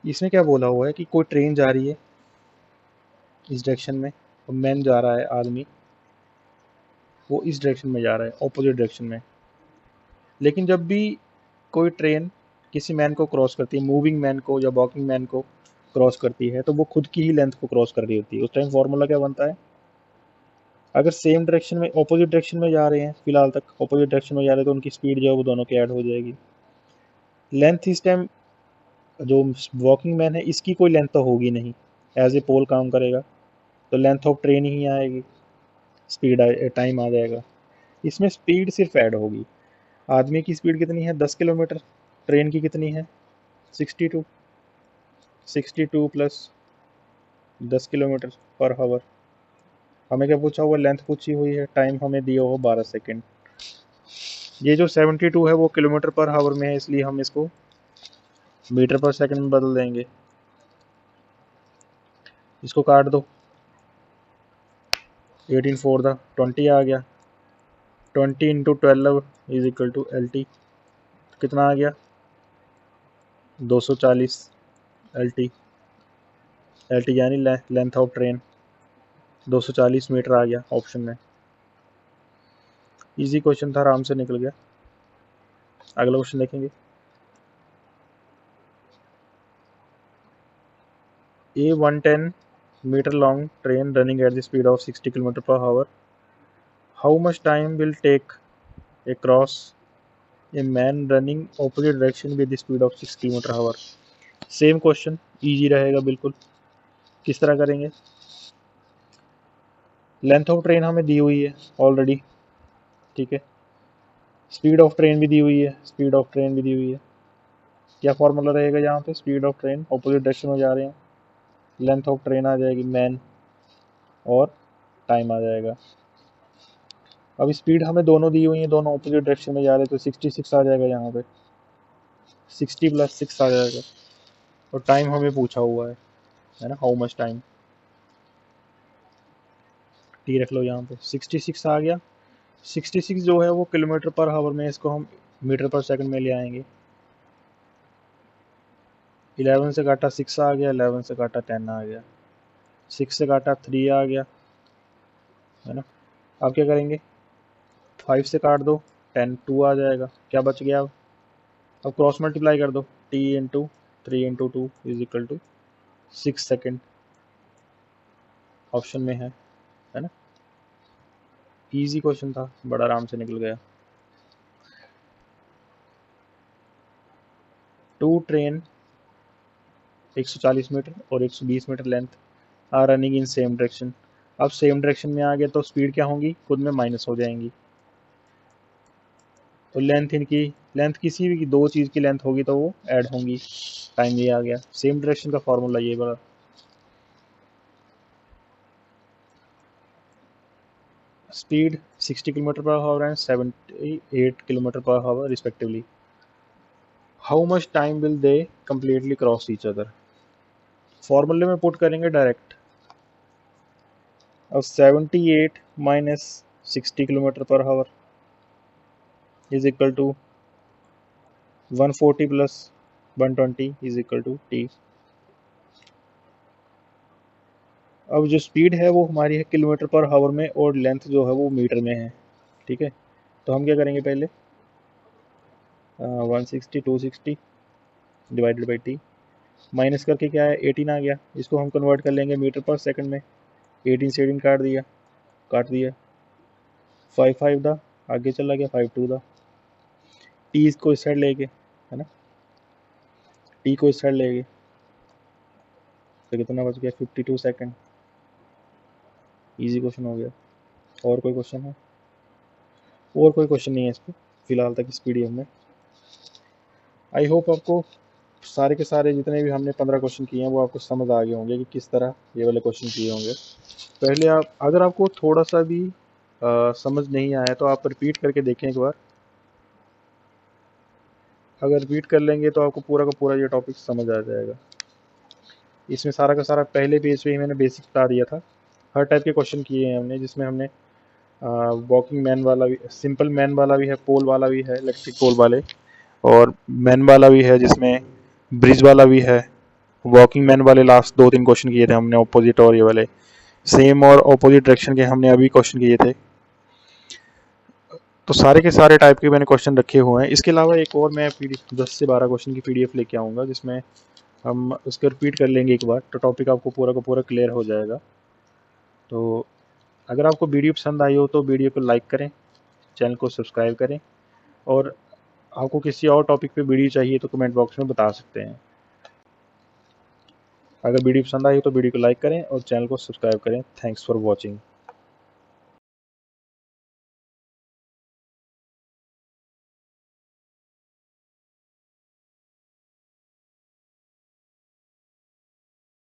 इसमें क्या बोला हुआ है कि कोई ट्रेन जा रही है इस डायरेक्शन में और मैन जा रहा है, आदमी, वो इस डायरेक्शन में जा रहा है, ऑपोजिट डायरेक्शन में। लेकिन जब भी कोई ट्रेन किसी मैन को क्रॉस करती है, मूविंग मैन को या वॉकिंग मैन को क्रॉस करती है, तो वो खुद की ही लेंथ को क्रॉस कर रही होती है। उस टाइम फॉर्मूला क्या बनता है, अगर सेम डायरेक्शन में, ऑपोजिट डायरेक्शन में जा रहे हैं, फिलहाल तक ऑपोजिट डायरेक्शन में जा रहे हैं, तो उनकी स्पीड जो है वो दोनों की ऐड हो जाएगी। लेंथ इस टाइम जो वॉकिंग मैन है इसकी कोई लेंथ तो होगी नहीं, एज ए पोल काम करेगा, तो लेंथ ऑफ ट्रेन ही आएगी, स्पीड टाइम आ जाएगा। इसमें स्पीड सिर्फ ऐड होगी। आदमी की स्पीड कितनी है, 10 किलोमीटर, ट्रेन की कितनी है, 62। 62 प्लस 10 किलोमीटर पर हावर। हमें क्या पूछा हुआ, लेंथ पूछी हुई है, टाइम हमें दिया हुआ 12 सेकेंड। ये जो 72 है वो किलोमीटर पर हावर में है, इसलिए हम इसको मीटर पर सेकंड में बदल देंगे। इसको काट दो, 18 4 दा 20 आ गया, 20 into 12 is equal to LT, कितना आ गया, 240 LT। LT यानी लेंथ ऑफ ट्रेन 240 मीटर आ गया ऑप्शन में। इजी क्वेश्चन था, आराम से निकल गया। अगला क्वेश्चन देखेंगे। A 110 meter long train running at the speed of 60 km per hour. How much time will take across a man running opposite direction with the speed of 6 km hour? Same question, easy रहेगा बिल्कुल। किस तरह करेंगे? Length of train हमें दी हुई है already, ठीक है। स्पीड ऑफ ट्रेन भी दी हुई है, स्पीड ऑफ ट्रेन भी दी हुई है। क्या फॉर्मूला रहेगा यहाँ पे? Speed of train, opposite direction में जा रहे हैं, लेंथ ऑफ ट्रेन आ जाएगी मैन, और टाइम आ जाएगा। अब स्पीड हमें दोनों दी हुई है, दोनों ऑपोजिट डायरेक्शन में जा रहे हैं, तो 66 आ जाएगा यहाँ पे, 60 + 6 आ जाएगा। और टाइम हमें पूछा हुआ है ना, हाउ मच टाइम। टी रख लो यहाँ पे, 66 आ गया। 66 जो है वो किलोमीटर पर आवर में, इसको हम मीटर पर सेकंड में ले आएंगे। 11 से काटा 6 आ गया, 11 से काटा 10 आ गया, 6 से काटा 3 आ गया, है ना। अब क्या करेंगे? 5 से काट दो, 10 2 आ जाएगा। क्या बच गया? अब क्रॉस मल्टीप्लाई कर दो, t × 3 × 2 = 6 सेकेंड ऑप्शन में है ना। इजी क्वेश्चन था, बड़ा आराम से निकल गया। टू ट्रेन 140 मीटर और 120 metre length are running in same direction. अब सेम डायरेक्शन में आ गया तो स्पीड क्या होंगी? खुद में माइनस हो जाएंगी। तो लेंथ किसी भी दो चीज़ की लेंथ होगी तो वो ऐड होंगी। टाइम ये आ गया, सेम डायरेक्शन का फॉर्मूला ये बड़ा। Speed 60 km/h and 78 km/h respectively. How much time will they completely cross each other? फॉर्मूले में पुट करेंगे डायरेक्ट। अब 78 - 60 km/h = 140 + 120 = t। अब जो स्पीड है वो हमारी है km/h में, और लेंथ जो है वो मीटर में है, ठीक है। तो हम क्या करेंगे? पहले 160 260 / t माइनस करके क्या है? 18 आ गया। इसको हम कन्वर्ट कर लेंगे मीटर पर सेकंड में। 18 से 18 काट दिया 5 5 दा, आगे चला गया 5 2 दा। टी इसको इस साइड लेके, है ना, टी को इस साइड लेके, तो कितना बच गया? 52 सेकंड। इजी क्वेश्चन हो गया। और कोई क्वेश्चन है? और कोई क्वेश्चन नहीं है इस पर फिलहाल तक इस पीडीएफ में। आई होप आपको सारे के सारे जितने भी हमने 15 क्वेश्चन किए हैं वो आपको समझ आ गए होंगे कि किस तरह ये वाले क्वेश्चन किए होंगे। पहले आप, अगर आपको थोड़ा सा भी समझ नहीं आया तो आप रिपीट करके देखें एक बार। अगर रिपीट कर लेंगे तो आपको पूरा का पूरा ये टॉपिक समझ आ जाएगा। इसमें सारा का सारा पहले पेज पे ही मैंने बेसिक बता दिया था। हर टाइप के क्वेश्चन किए हैं हमने, जिसमें हमने वॉकिंग मैन वाला भी, सिंपल मैन वाला भी है, पोल वाला भी है, इलेक्ट्रिक पोल वाले, और मैन वाला भी है, जिसमें ब्रिज वाला भी है। वॉकिंग मैन वाले लास्ट 2-3 क्वेश्चन किए थे हमने, ऑपोजिट और ये वाले सेम और ऑपोजिट डायरेक्शन के हमने अभी क्वेश्चन किए थे। तो सारे के सारे टाइप के मैंने क्वेश्चन रखे हुए हैं। इसके अलावा एक और मैं 10 से 12 क्वेश्चन की पीडीएफ लेके आऊँगा, जिसमें हम उसको रिपीट कर लेंगे एक बार, तो टॉपिक आपको पूरा का पूरा क्लियर हो जाएगा। तो अगर आपको वीडियो पसंद आई हो तो वीडियो को लाइक करें, चैनल को सब्सक्राइब करें, और आपको किसी और टॉपिक पे वीडियो चाहिए तो कमेंट बॉक्स में बता सकते हैं। अगर वीडियो पसंद आई तो वीडियो को लाइक करें और चैनल को सब्सक्राइब करें। Thanks for watching.